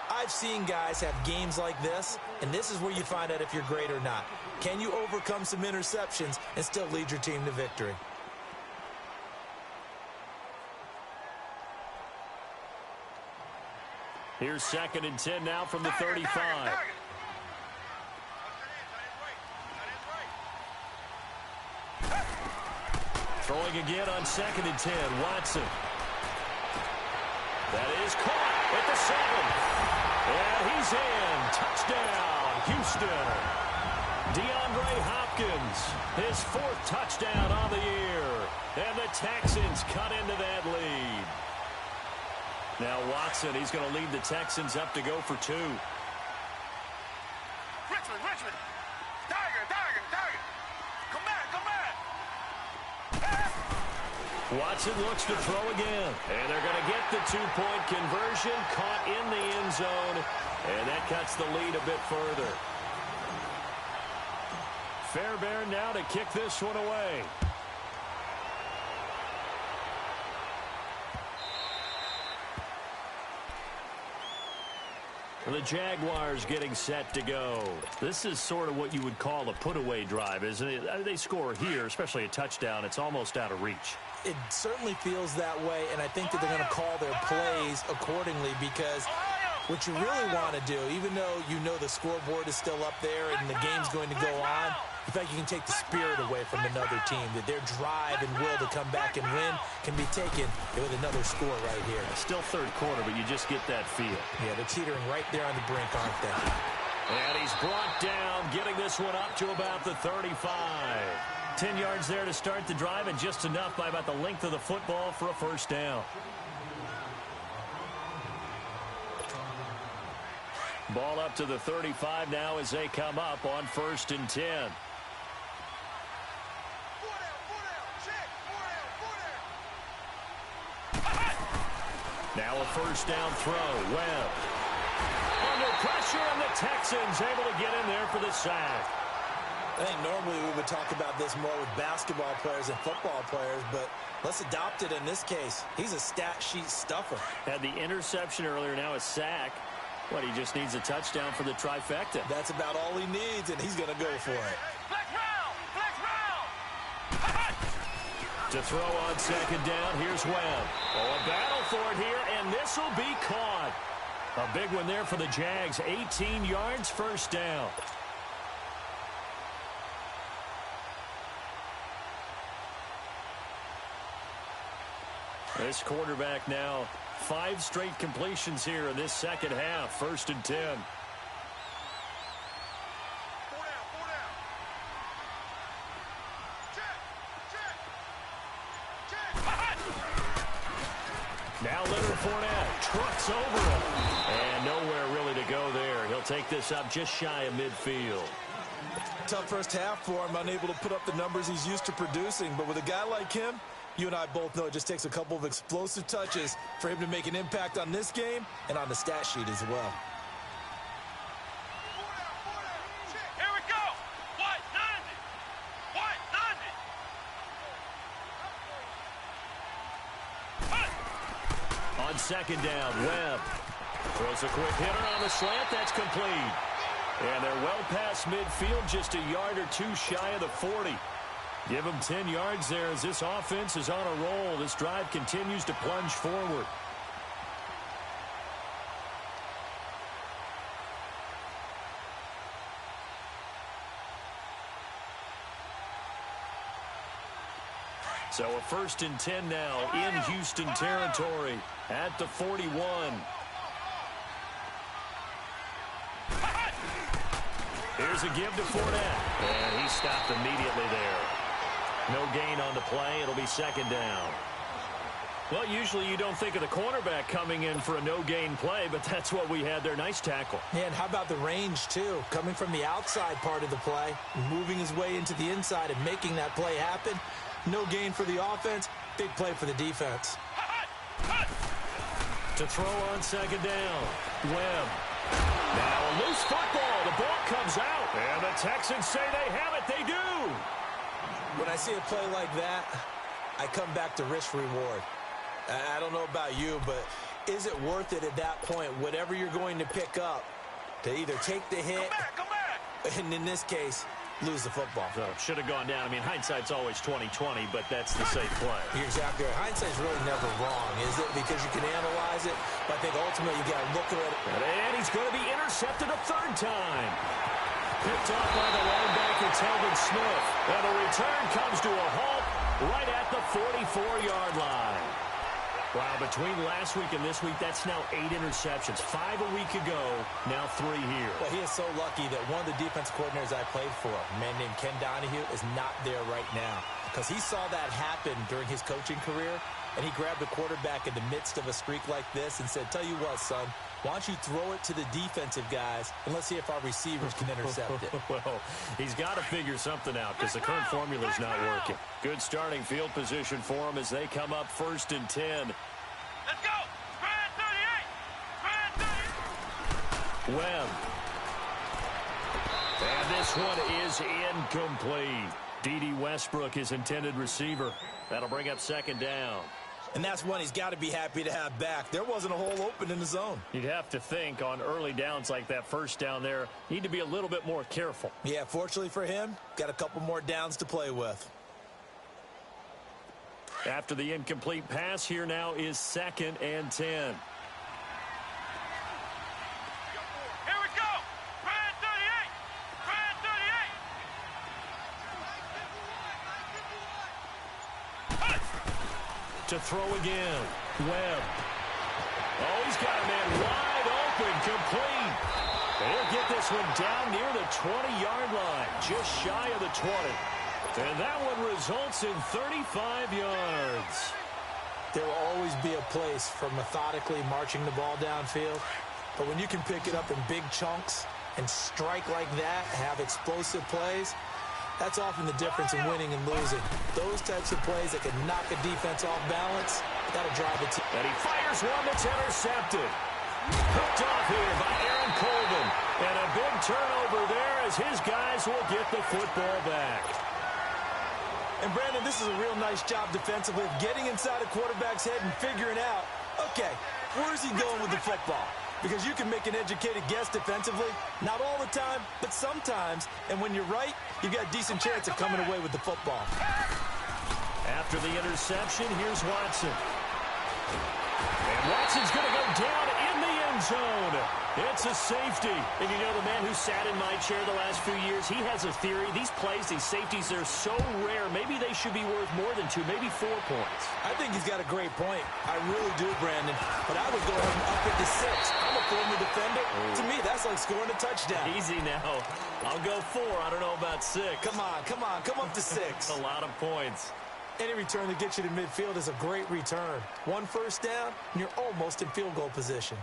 I've seen guys have games like this, and this is where you find out if you're great or not. Can you overcome some interceptions and still lead your team to victory? Here's 2nd and 10 now from the 35. Throwing again on 2nd and 10. Watson. That is caught at the 7. And he's in. Touchdown, Houston. DeAndre Hopkins, his 4th touchdown on the year. And the Texans cut into that lead. Now Watson, he's going to lead the Texans up to go for 2. Richmond. Tiger. Come back. Watson looks to throw again. And they're going to get the 2-point conversion. Caught in the end zone. And that cuts the lead a bit further. Fairbairn now to kick this one away. The Jaguars getting set to go. This is sort of what you would call a put-away drive, isn't it? They score here, especially a touchdown. It's almost out of reach. It certainly feels that way, and I think that they're going to call their plays accordingly because what you really want to do, even though you know the scoreboard is still up there and the game's going to go on, in fact, you can take the spirit away from another team, that their drive and will to come back and win can be taken with another score right here. Still 3rd quarter, but you just get that feel. Yeah, they're teetering right there on the brink, aren't they? And he's brought down, getting this one up to about the 35. 10 yards there to start the drive, and just enough by about the length of the football for a first down. Ball up to the 35 now as they come up on 1st and 10. Now a first down throw. Webb. Under pressure, and the Texans able to get in there for the sack. I think normally we would talk about this more with basketball players and football players, but let's adopt it in this case. He's a stat sheet stuffer. Had the interception earlier, now a sack. What, he just needs a touchdown for the trifecta. That's about all he needs, and he's going to go for it. Flex round. To throw on 2nd down, here's Webb. Oh, a battle for it here, and this will be caught. A big one there for the Jags. 18 yards, first down. This quarterback now 5 straight completions here in this second half. 1st and 10. Now Leonard Fournette trucks over him. And nowhere really to go there. He'll take this up just shy of midfield. Tough first half for him, unable to put up the numbers he's used to producing. But with a guy like him, you and I both know it just takes a couple of explosive touches for him to make an impact on this game and on the stat sheet as well. Here we go. White 90. White 90. On second down, Webb throws a quick hitter on the slant. That's complete. And they're well past midfield, just a yard or two shy of the 40. Give them 10 yards there as this offense is on a roll. This drive continues to plunge forward. So a 1st and 10 now in Houston territory at the 41. Here's a give to Fournette. And he stopped immediately there. No gain on the play. It'll be second down. Well, usually you don't think of the cornerback coming in for a no-gain play, but that's what we had there. Nice tackle. Yeah, and how about the range, too? Coming from the outside part of the play, moving his way into the inside and making that play happen. No gain for the offense, big play for the defense. To throw on second down, Webb. Now a loose football. The ball comes out, and the Texans say they have it. They do. When I see a play like that, I come back to risk-reward. I don't know about you, but is it worth it at that point, whatever you're going to pick up, to either take the hit, Come back. and in this case, lose the football? So should have gone down. I mean, hindsight's always 20/20, but that's the safe play. You're exactly right. Hindsight's really never wrong, is it? Because you can analyze it, but I think ultimately you got to look at it. And he's going to be intercepted a 3rd time. Picked off by the linebacker, Telvin Smith. And the return comes to a halt right at the 44-yard line. Wow, between last week and this week, that's now 8 interceptions. 5 a week ago, now 3 here. Well, he is so lucky that one of the defense coordinators I played for, a man named Ken Donahue, is not there right now. Because he saw that happen during his coaching career, and he grabbed the quarterback in the midst of a streak like this and said, tell you what, son, why don't you throw it to the defensive guys, and let's see if our receivers can intercept it. Well, he's got to figure something out because the current formula is not working. Good starting field position for him as they come up 1st and 10. Let's go. Spread 38. Webb. And this one is incomplete. D.D. Westbrook, his intended receiver. That'll bring up 2nd down. And that's one he's got to be happy to have back. There wasn't a hole open in the zone. You'd have to think on early downs like that 1st down there, need to be a little bit more careful. Yeah, fortunately for him, got a couple more downs to play with. After the incomplete pass, here now is 2nd and 10. Here we go. Spread 38. Spread 38. To throw again, Webb. Oh, he's got a man wide open, complete. He'll get this one down near the 20-yard line, just shy of the 20. And that one results in 35 yards. There will always be a place for methodically marching the ball downfield. But when you can pick it up in big chunks and strike like that, have explosive plays, that's often the difference in winning and losing. Those types of plays that can knock a defense off balance, that'll drive a team. And he fires one that's intercepted. Hooked off here by Aaron Colvin. And a big turnover there as his guys will get the football back. And, Brandon, this is a real nice job defensively of getting inside a quarterback's head and figuring out, okay, where's he going with the football? Because you can make an educated guess defensively. Not all the time, but sometimes. And when you're right, you've got a decent chance of coming away with the football. After the interception, here's Watson. And Watson's going to go down in the end zone. It's a safety. And you know, the man who sat in my chair the last few years, he has a theory. These plays, these safeties, they're so rare. Maybe they should be worth more than 2, maybe 4 points. I think he's got a great point. I really do, Brandon. But I would go ahead and up it to 6. I'm a former defender. To me, that's like scoring a touchdown. Easy now. I'll go 4. I don't know about 6. Come on. Come up to 6. A lot of points. Any return that gets you to midfield is a great return. 1 first down, and you're almost in field goal position.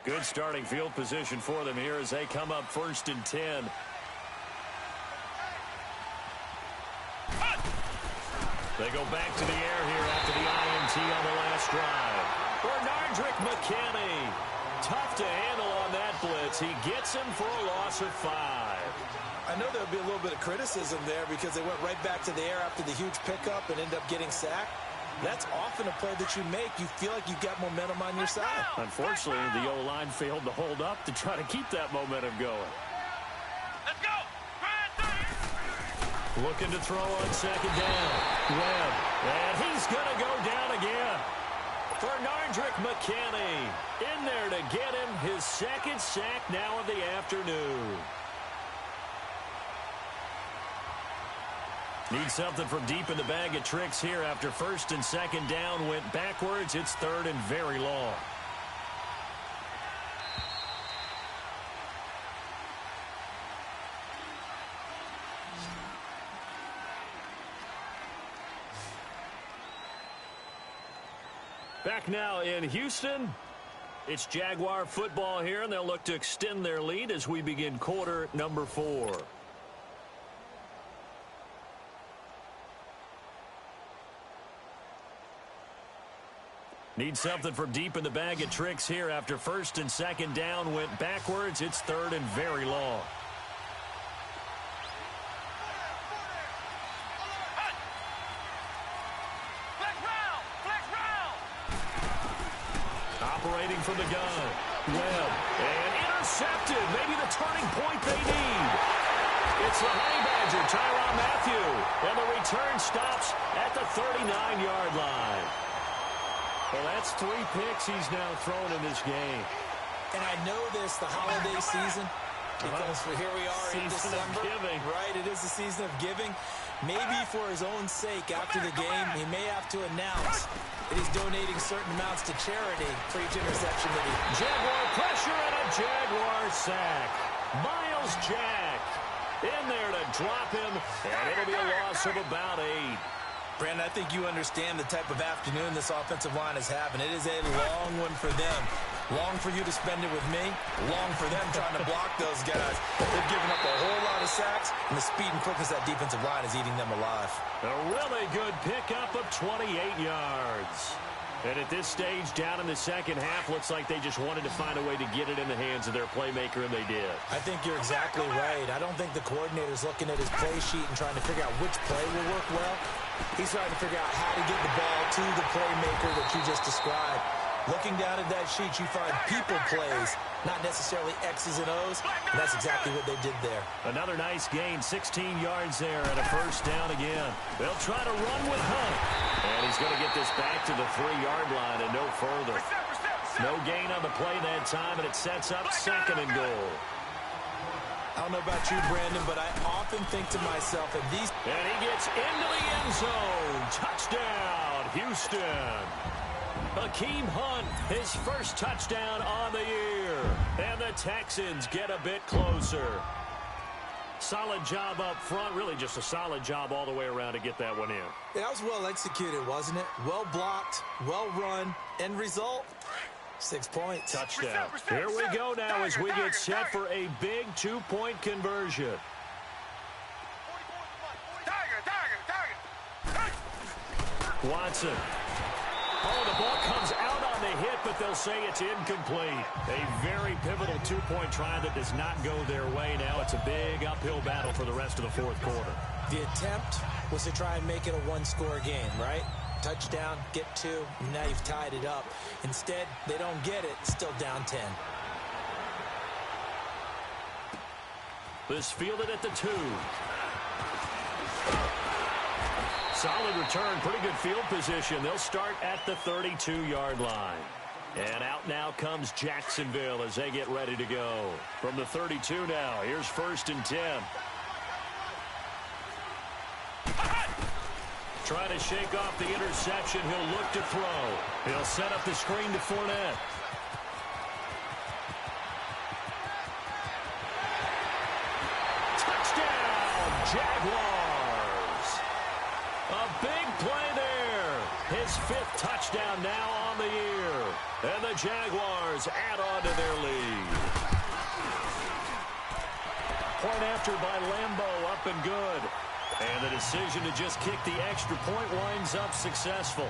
Good starting field position for them here as they come up 1st and 10. They go back to the air here after the INT on the last drive. Bernardrick McKinney. Tough to handle on that blitz. He gets him for a loss of 5. I know there'll be a little bit of criticism there because they went right back to the air after the huge pickup and ended up getting sacked. That's often a play that you make. You feel like you've got momentum on your side. Unfortunately, the O-line failed to hold up to try to keep that momentum going. Let's go. Looking to throw on second down. Webb. And he's going to go down again. For Nardrick McKinney. In there to get him his second sack now of the afternoon. Need something from deep in the bag of tricks here after first and second down went backwards. It's third and very long. Back now in Houston. It's Jaguar football here, and they'll look to extend their lead as we begin quarter number 4. Need something from deep in the bag of tricks here after first and second down went backwards. It's third and very long. Operating from the gun. Webb. And intercepted. Maybe the turning point they need. It's the Honey Badger, Tyrann Mathieu. And the return stops at the 39-yard line. Well, that's 3 picks he's now thrown in this game. And I know this, the holiday season, because here we are in December. Season of giving. Right, it is the season of giving. Maybe for his own sake, after the game, he may have to announce that he's donating certain amounts to charity for each interception that he... Jaguar pressure and a Jaguar sack. Miles Jack in there to drop him, and it'll be a loss of about 8. Brandon, I think you understand the type of afternoon this offensive line is having. It is a long one for them. Long for you to spend it with me. Long for them trying to block those guys. They've given up a whole lot of sacks, and the speed and quickness of that defensive line is eating them alive. A really good pickup of 28 yards. And at this stage, down in the second half, looks like they just wanted to find a way to get it in the hands of their playmaker, and they did. I think you're exactly right. I don't think the coordinator's looking at his play sheet and trying to figure out which play will work well. He's trying to figure out how to get the ball to the playmaker that you just described. Looking down at that sheet, you find people plays, not necessarily X's and O's, and that's exactly what they did there. Another nice gain, 16 yards there, and a first down again. They'll try to run with Hunt, and he's going to get this back to the 3-yard line and no further. No gain on the play that time, and it sets up second and goal. I don't know about you, Brandon, but I often think to myself, and he gets into the end zone. Touchdown, Houston. Hakeem Hunt, his first touchdown on the year. And the Texans get a bit closer. Solid job up front. Really just a solid job all the way around to get that one in. Yeah, that was well executed, wasn't it? Well blocked, well run. End result, 6 points. Touchdown. Here we go now as we get set for a big 2-point conversion. Watson. Oh, the ball comes out on the hit, but they'll say it's incomplete. A very pivotal 2-point try that does not go their way. Now it's a big uphill battle for the rest of the fourth quarter. The attempt was to try and make it a 1-score game, right? Touchdown, get 2, and now you've tied it up. Instead, they don't get it, still down 10. This fielded at the 2. Solid return, pretty good field position. They'll start at the 32-yard line. And out now comes Jacksonville as they get ready to go. From the 32 now, here's 1st and 10. Trying to shake off the interception. He'll look to throw. He'll set up the screen to Fournette. Touchdown, Jaguars. A big play there. His 5th touchdown now on the year. And the Jaguars add on to their lead. Point after by Lambeau, up and good. And the decision to just kick the extra point winds up successful.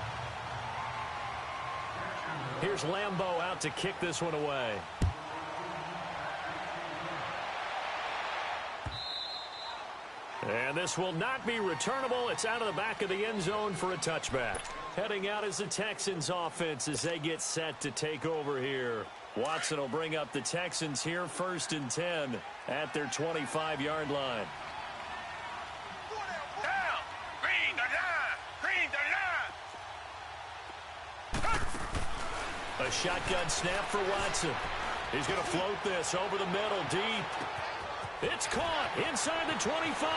Here's Lambeau out to kick this one away. And this will not be returnable. It's out of the back of the end zone for a touchback. Heading out is the Texans offense as they get set to take over here. Watson will bring up the Texans here, 1st and 10 at their 25-yard line. Down. Green the line. Green the line. A shotgun snap for Watson. He's going to float this over the middle, deep. It's caught inside the 25.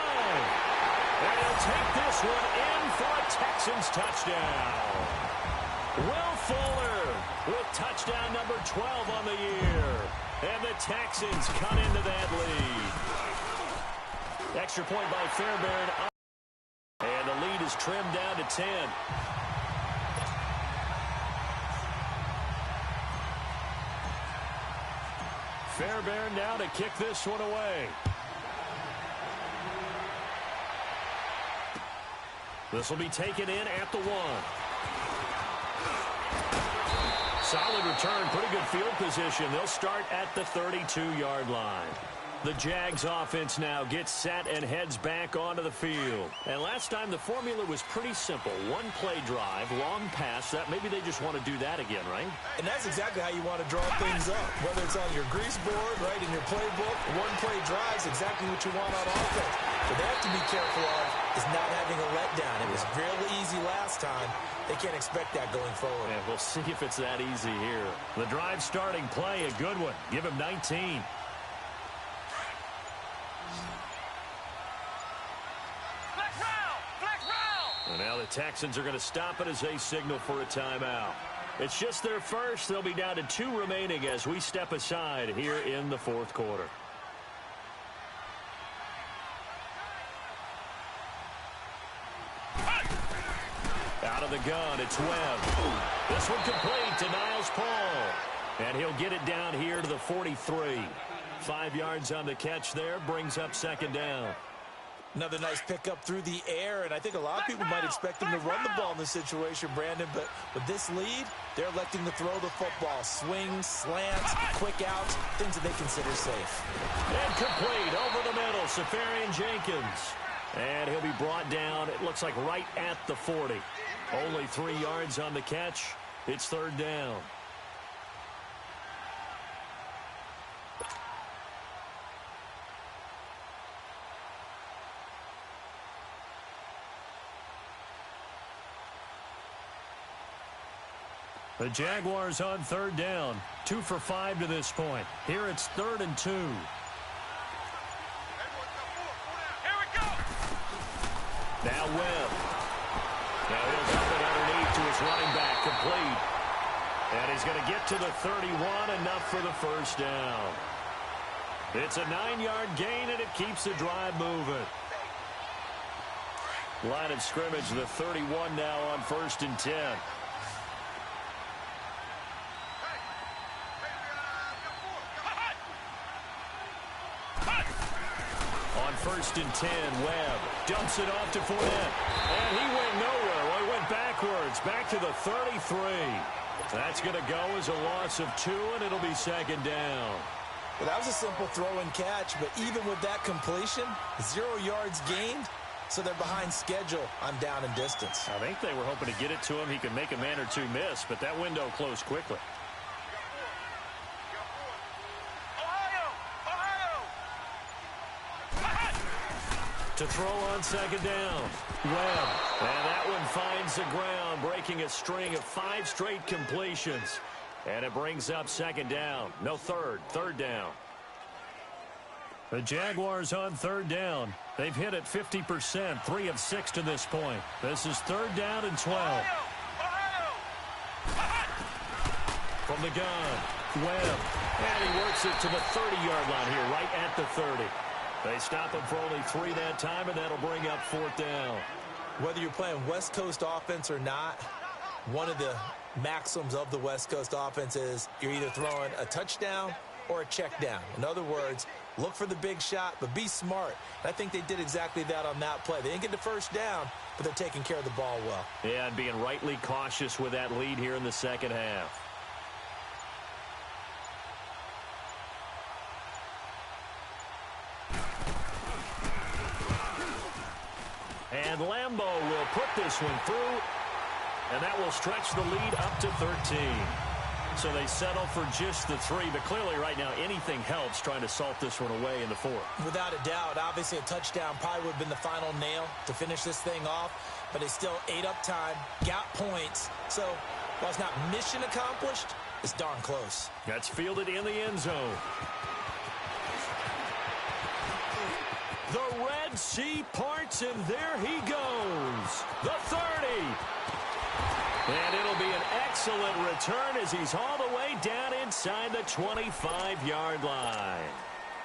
And he'll take this one in for a Texans touchdown. Will Fuller with touchdown number 12 on the year. And the Texans cut into that lead. Extra point by Fairbairn. And the lead is trimmed down to 10. Fairbairn now to kick this one away. This will be taken in at the 1. Solid return, pretty good field position. They'll start at the 32-yard line. The Jags offense now gets set and heads back onto the field. And last time the formula was pretty simple. One play drive, long pass. That maybe they just want to do that again, right? And that's exactly how you want to draw things up. Whether it's on your grease board, right, in your playbook, one play drive is exactly what you want on offense. What they have to be careful of is not having a letdown. It was really easy last time. They can't expect that going forward. And we'll see if it's that easy here. The drive starting play, a good one. Give him 19. And now the Texans are going to stop it as they signal for a timeout. It's just their first. They'll be down to 2 remaining as we step aside here in the 4th quarter. Out of the gun, it's Webb. This one complete to Niles Paul. And he'll get it down here to the 43. 5 yards on the catch there, brings up 2nd down. Another nice pickup through the air, and I think a lot of people might expect them to run the ball in this situation, Brandon, but with this lead, they're electing to throw the football. Swings, slants, quick outs, things that they consider safe. And complete over the middle, Safarian Jenkins. And he'll be brought down, it looks like right at the 40. Only 3 yards on the catch. It's 3rd down. The Jaguars on 3rd down. 2 for 5 to this point. Here it's 3rd and 2. Here we go. Now Webb. Now he'll dump it underneath to his running back, complete. And he's going to get to the 31, enough for the 1st down. It's a 9-yard gain, and it keeps the drive moving. Line of scrimmage, the 31 now on 1st and 10. On 1st and 10, Webb dumps it off to Fournette. And he went nowhere. Well, he went backwards, back to the 33. That's going to go as a loss of 2, and it'll be 2nd down. Well, that was a simple throw and catch, but even with that completion, 0 yards gained, so they're behind schedule on down and distance. I think they were hoping to get it to him. He could make a man or two miss, but that window closed quickly. To throw on 2nd down. Webb. And that one finds the ground, breaking a string of 5 straight completions. And it brings up 2nd down. No, 3rd down. The Jaguars on 3rd down. They've hit it 50%, 3 of 6 to this point. This is 3rd down and 12. From the gun, Webb. And he works it to the 30-yard line here, right at the 30. They stop him for only 3 that time, and that'll bring up 4th down. Whether you're playing West Coast offense or not, one of the maxims of the West Coast offense is you're either throwing a touchdown or a check down. In other words, look for the big shot, but be smart. And I think they did exactly that on that play. They didn't get the 1st down, but they're taking care of the ball well. Yeah, and being rightly cautious with that lead here in the 2nd half. And Lambeau will put this one through. And that will stretch the lead up to 13. So they settle for just the 3, but clearly right now anything helps trying to salt this one away in the 4th. Without a doubt, obviously a touchdown probably would have been the final nail to finish this thing off, but they still ate up time, got points. So while it's not mission accomplished, it's darn close. That's fielded in the end zone. The Red Sea parts, and there he goes. The 30. And it'll be an excellent return as he's all the way down inside the 25-yard line.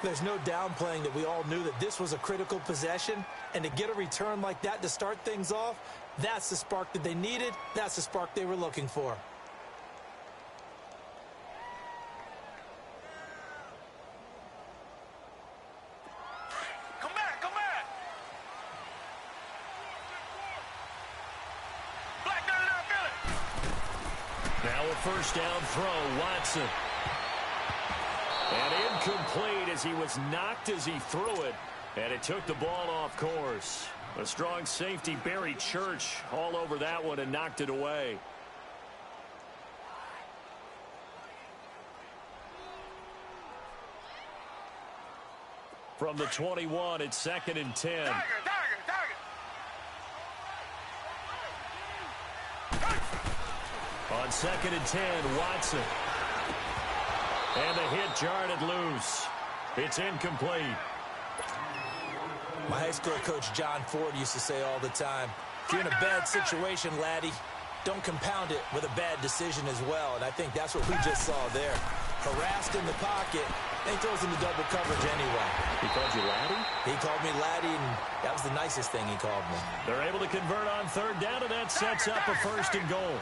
There's no downplaying that we all knew that this was a critical possession, and to get a return like that to start things off, that's the spark that they needed. That's the spark they were looking for. Come back, come back. Black down there, Philly. Now a first down throw, Watson. And incomplete as he was knocked as he threw it. And it took the ball off course. A strong safety, Barry Church, all over that one and knocked it away. From the 21, it's 2nd and 10. Tiger. On 2nd and 10, Watson. And the hit jarred it loose. It's incomplete. My high school coach, John Ford, used to say all the time, if you're in a bad situation, laddie, don't compound it with a bad decision as well. And I think that's what we just saw there. Harassed in the pocket, and he throws into double coverage anyway. He called you laddie? He called me laddie, and that was the nicest thing he called me. They're able to convert on 3rd down, and that sets up a 1st and goal.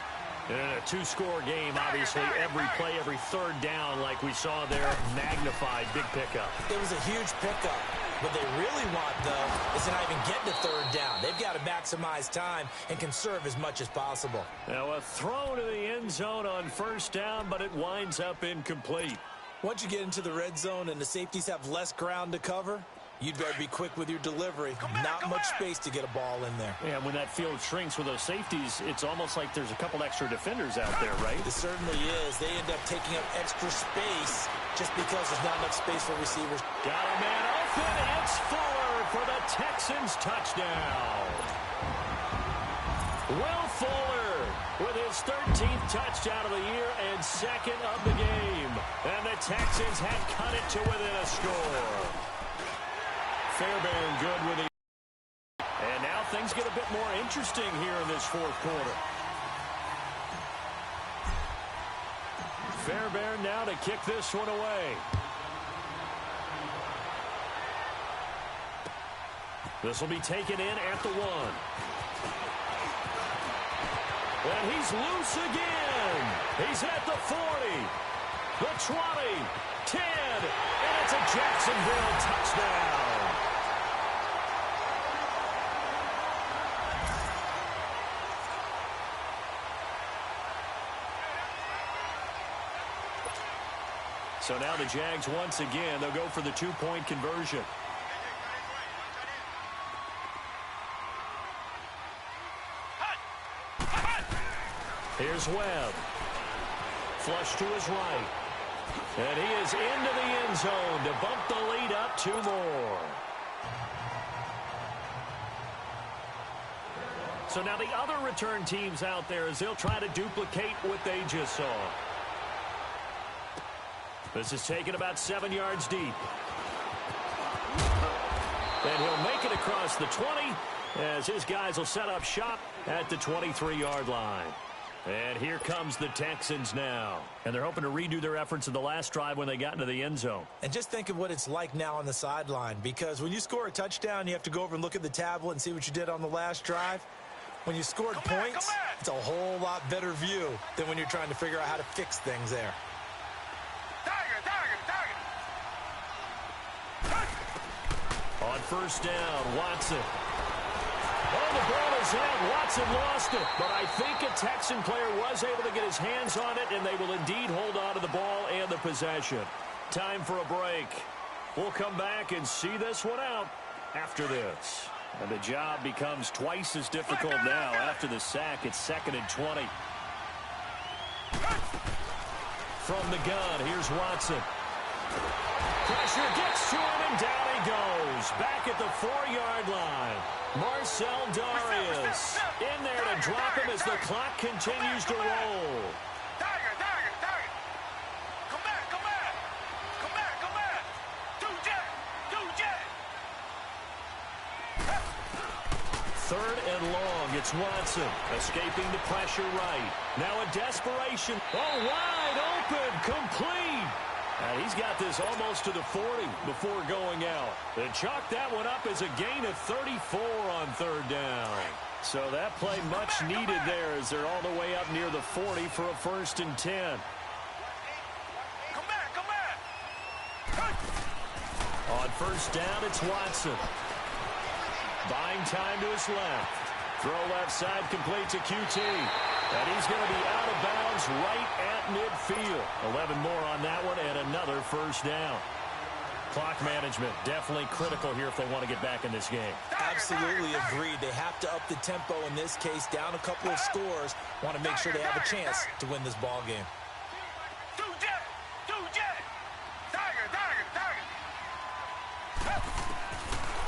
In a 2-score game, obviously, every play, every 3rd down, like we saw there, magnified, big pickup. It was a huge pickup. What they really want, though, is to not even get to 3rd down. They've got to maximize time and conserve as much as possible. Now a throw to the end zone on 1st down, but it winds up incomplete. Once you get into the red zone and the safeties have less ground to cover, you'd better be quick with your delivery. Not much space to get a ball in there. Yeah, when that field shrinks with those safeties, it's almost like there's a couple extra defenders out there, right? It certainly is. They end up taking up extra space just because there's not enough space for receivers. Got a man open. It's Fuller for the Texans touchdown. Will Fuller with his 13th touchdown of the year and 2nd of the game. And the Texans have cut it to within a score. Fairbairn good with the... And now things get a bit more interesting here in this 4th quarter. Fairbairn now to kick this one away. This will be taken in at the 1. And he's loose again. He's at the 40, the 20, 10, and it's a Jacksonville touchdown. So now the Jags once again, they'll go for the 2-point conversion. Here's Webb. Flush to his right. And he is into the end zone to bump the lead up 2 more. So now the other return teams out there as they'll try to duplicate what they just saw. This is taken about 7 yards deep. And he'll make it across the 20 as his guys will set up shop at the 23-yard line. And here comes the Texans now. And they're hoping to redo their efforts in the last drive when they got into the end zone. And just think of what it's like now on the sideline, because when you score a touchdown, you have to go over and look at the tablet and see what you did on the last drive. When you scored points, it's a whole lot better view than when you're trying to figure out how to fix things there. On 1st down, Watson. Oh, the ball is out. Watson lost it. But I think a Texan player was able to get his hands on it, and they will indeed hold on to the ball and the possession. Time for a break. We'll come back and see this one out after this. And the job becomes twice as difficult now after the sack. It's 2nd and 20. From the gun, here's Watson. Pressure gets to him, and down he goes. Back at the 4-yard line. Marcel Darius in there to drop him as the clock continues to roll. Third and long. It's Watson escaping the pressure right. Now a desperation. Oh, wide open. Complete. And he's got this almost to the 40 before going out. They chalk that one up as a gain of 34 on 3rd down. So that play much needed there as they're all the way up near the 40 for a 1st and 10. On 1st down, it's Watson. Buying time to his left. Throw left side complete to QT. And he's going to be out of bounds right at midfield. 11 more on that one and another 1st down. Clock management definitely critical here if they want to get back in this game. Absolutely agreed. They have to up the tempo in this case, down a couple of scores. Want to make sure they have a chance to win this ball game.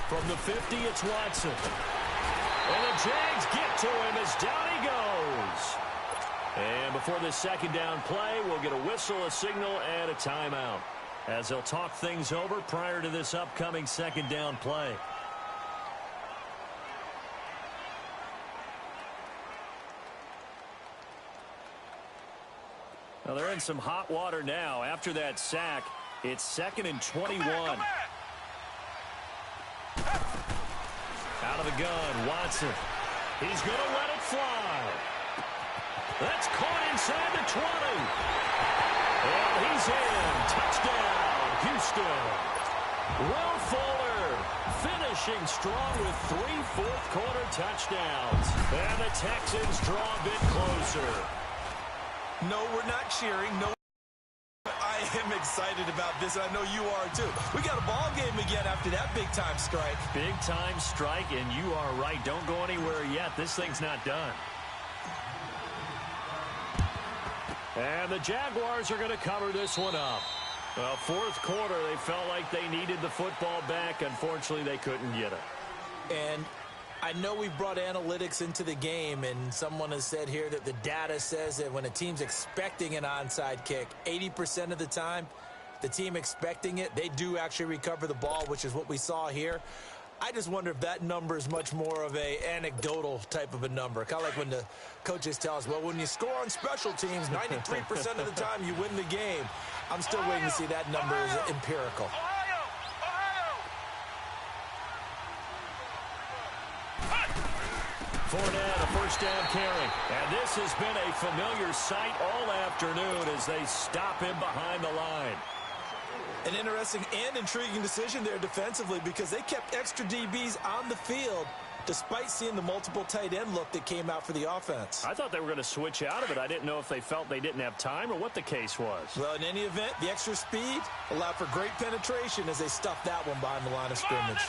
From the 50, it's Watson. And the Jags get to him as down he goes. And before this 2nd down play, we'll get a whistle, a signal, and a timeout as they'll talk things over prior to this upcoming 2nd down play. Now they're in some hot water now. After that sack, it's 2nd and 21. Out of the gun, Watson. He's going to let it fly. That's caught inside the 20. And he's in. Touchdown, Houston. Will Fuller finishing strong with 3 fourth-quarter touchdowns. And the Texans draw a bit closer. No, we're not cheering. No. I am excited about this, and I know you are too. We got a ball game again after that big-time strike. Big-time strike, and you are right. Don't go anywhere yet. This thing's not done. And the Jaguars are going to cover this one up. Well, 4th quarter, they felt like they needed the football back. Unfortunately, they couldn't get it. And I know we brought analytics into the game, and someone has said here that the data says that when a team's expecting an onside kick, 80% of the time, the team expecting it, they do actually recover the ball, which is what we saw here. I just wonder if that number is much more of a anecdotal type of a number. Kind of like when the coaches tell us, well, when you score on special teams, 93% of the time you win the game. I'm still waiting to see that number is empirical. Fournette, a 1st down carry. And this has been a familiar sight all afternoon as they stop him behind the line. An interesting and intriguing decision there defensively because they kept extra DBs on the field despite seeing the multiple tight end look that came out for the offense. I thought they were going to switch out of it. I didn't know if they felt they didn't have time or what the case was. Well, in any event, the extra speed allowed for great penetration as they stuffed that one behind the line of scrimmage.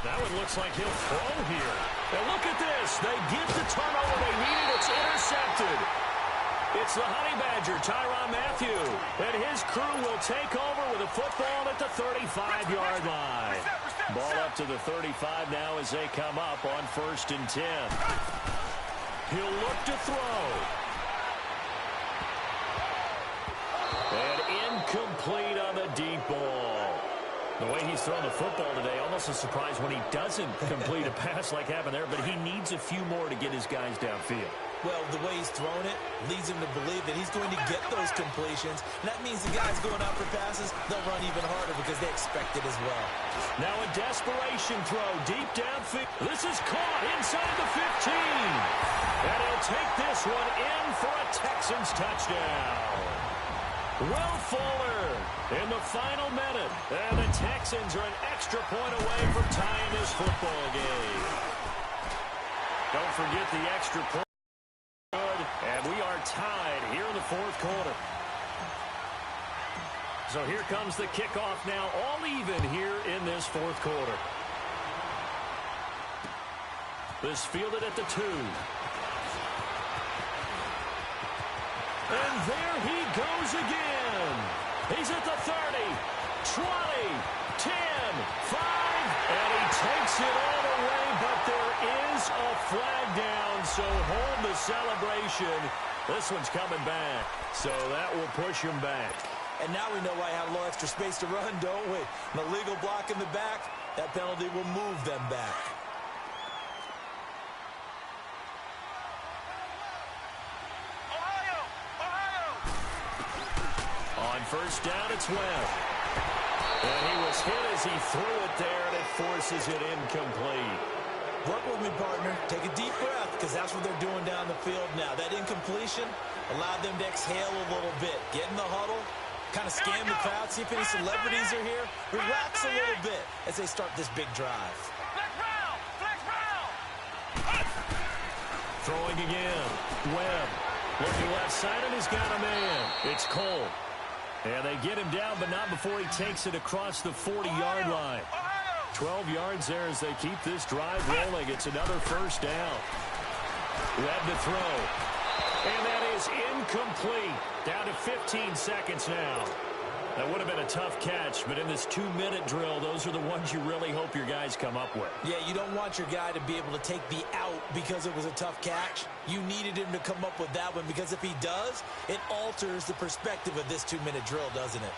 That one looks like he'll throw here. And look at this. They get the turnover they needed. It's intercepted. It's the Honey Badger, Tyrann Mathieu. And his crew will take over with a football at the 35-yard line. Ball up to the 35 now as they come up on 1st and 10. He'll look to throw. And incomplete on the deep ball. The way he's thrown the football today, almost a surprise when he doesn't complete a pass like happened there, but he needs a few more to get his guys downfield. Well, the way he's thrown it leads him to believe that he's going to get those completions. And that means the guys going out for passes, they'll run even harder because they expect it as well. Now a desperation throw deep downfield. This is caught inside the 15. And he'll take this one in for a Texans touchdown. Will Fuller in the final minute. And the Texans are an extra point away from tying this football game. Don't forget the extra point. And we are tied here in the 4th quarter. So here comes the kickoff now, all even here in this fourth quarter. This fielded at the 2. And there he goes again. He's at the 30, 20, 10, 5, and he takes it all the way, but there is a flag down, so hold the celebration. This one's coming back, so that will push him back. And now we know why I have a little extra space to run, don't we? An illegal block in the back, that penalty will move them back. Ohio! Ohio! On first down, it's Webb. And he was hit as he threw it there, and it forces it incomplete. Work with me, partner. Take a deep breath, because that's what they're doing down the field now. That incompletion allowed them to exhale a little bit. Get in the huddle, kind of scan the crowd, see if any celebrities are here. Relax a little bit as they start this big drive. Flex round! Flex round! Throwing again. Webb looking left side, and he's got a man. It's Cole. And they get him down, but not before he takes it across the 40-yard line. 12 yards there as they keep this drive rolling. It's another first down. Webb to throw. And that is incomplete. Down to 15 seconds now. That would have been a tough catch, but in this 2-minute drill, those are the ones you really hope your guys come up with. Yeah, you don't want your guy to be able to take the out because it was a tough catch. You needed him to come up with that one, because if he does, it alters the perspective of this 2-minute drill, doesn't it?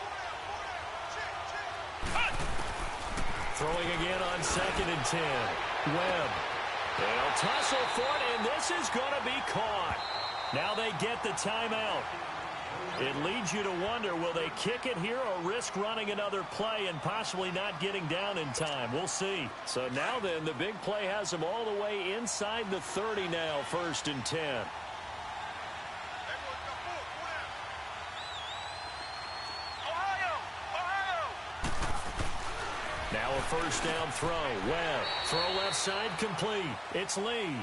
Throwing again on 2nd and 10. Webb. They'll tussle for it, and this is going to be caught. Now they get the timeout. It leads you to wonder, will they kick it here or risk running another play and possibly not getting down in time? We'll see. So now then, the big play has them all the way inside the 30 now, 1st and 10. Now a first down throw. Webb. Throw left side complete. It's Lee.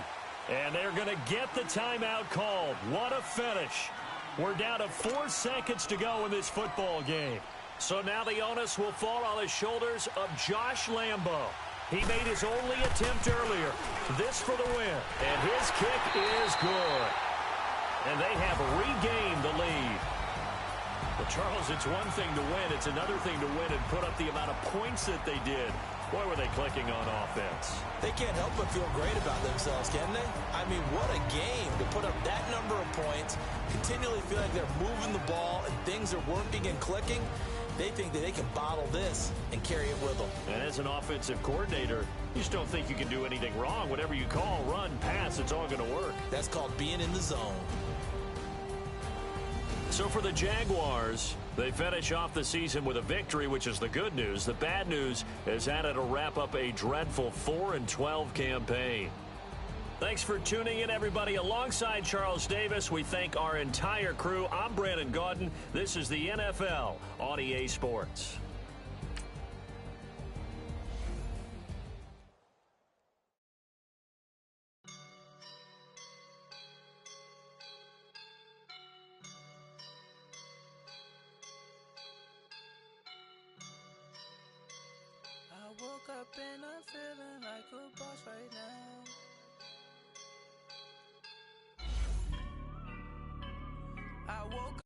And they're going to get the timeout called. What a finish. We're down to 4 seconds to go in this football game. So now the onus will fall on the shoulders of Josh Lambo. He made his only attempt earlier. This for the win. And his kick is good. And they have regained the lead. Well, Charles, it's one thing to win. It's another thing to win and put up the amount of points that they did. Boy, were they clicking on offense. They can't help but feel great about themselves, can they? I mean, what a game to put up that number of points, continually feel like they're moving the ball and things are working and clicking. They think that they can bottle this and carry it with them. And as an offensive coordinator, you just don't think you can do anything wrong. Whatever you call, run, pass, it's all going to work. That's called being in the zone. So for the Jaguars, they finish off the season with a victory, which is the good news. The bad news is that it'll wrap up a dreadful 4-12 campaign. Thanks for tuning in, everybody. Alongside Charles Davis, we thank our entire crew. I'm Brandon Gaudin. This is the NFL on EA Sports. I woke up and I'm feeling like a boss right now. I woke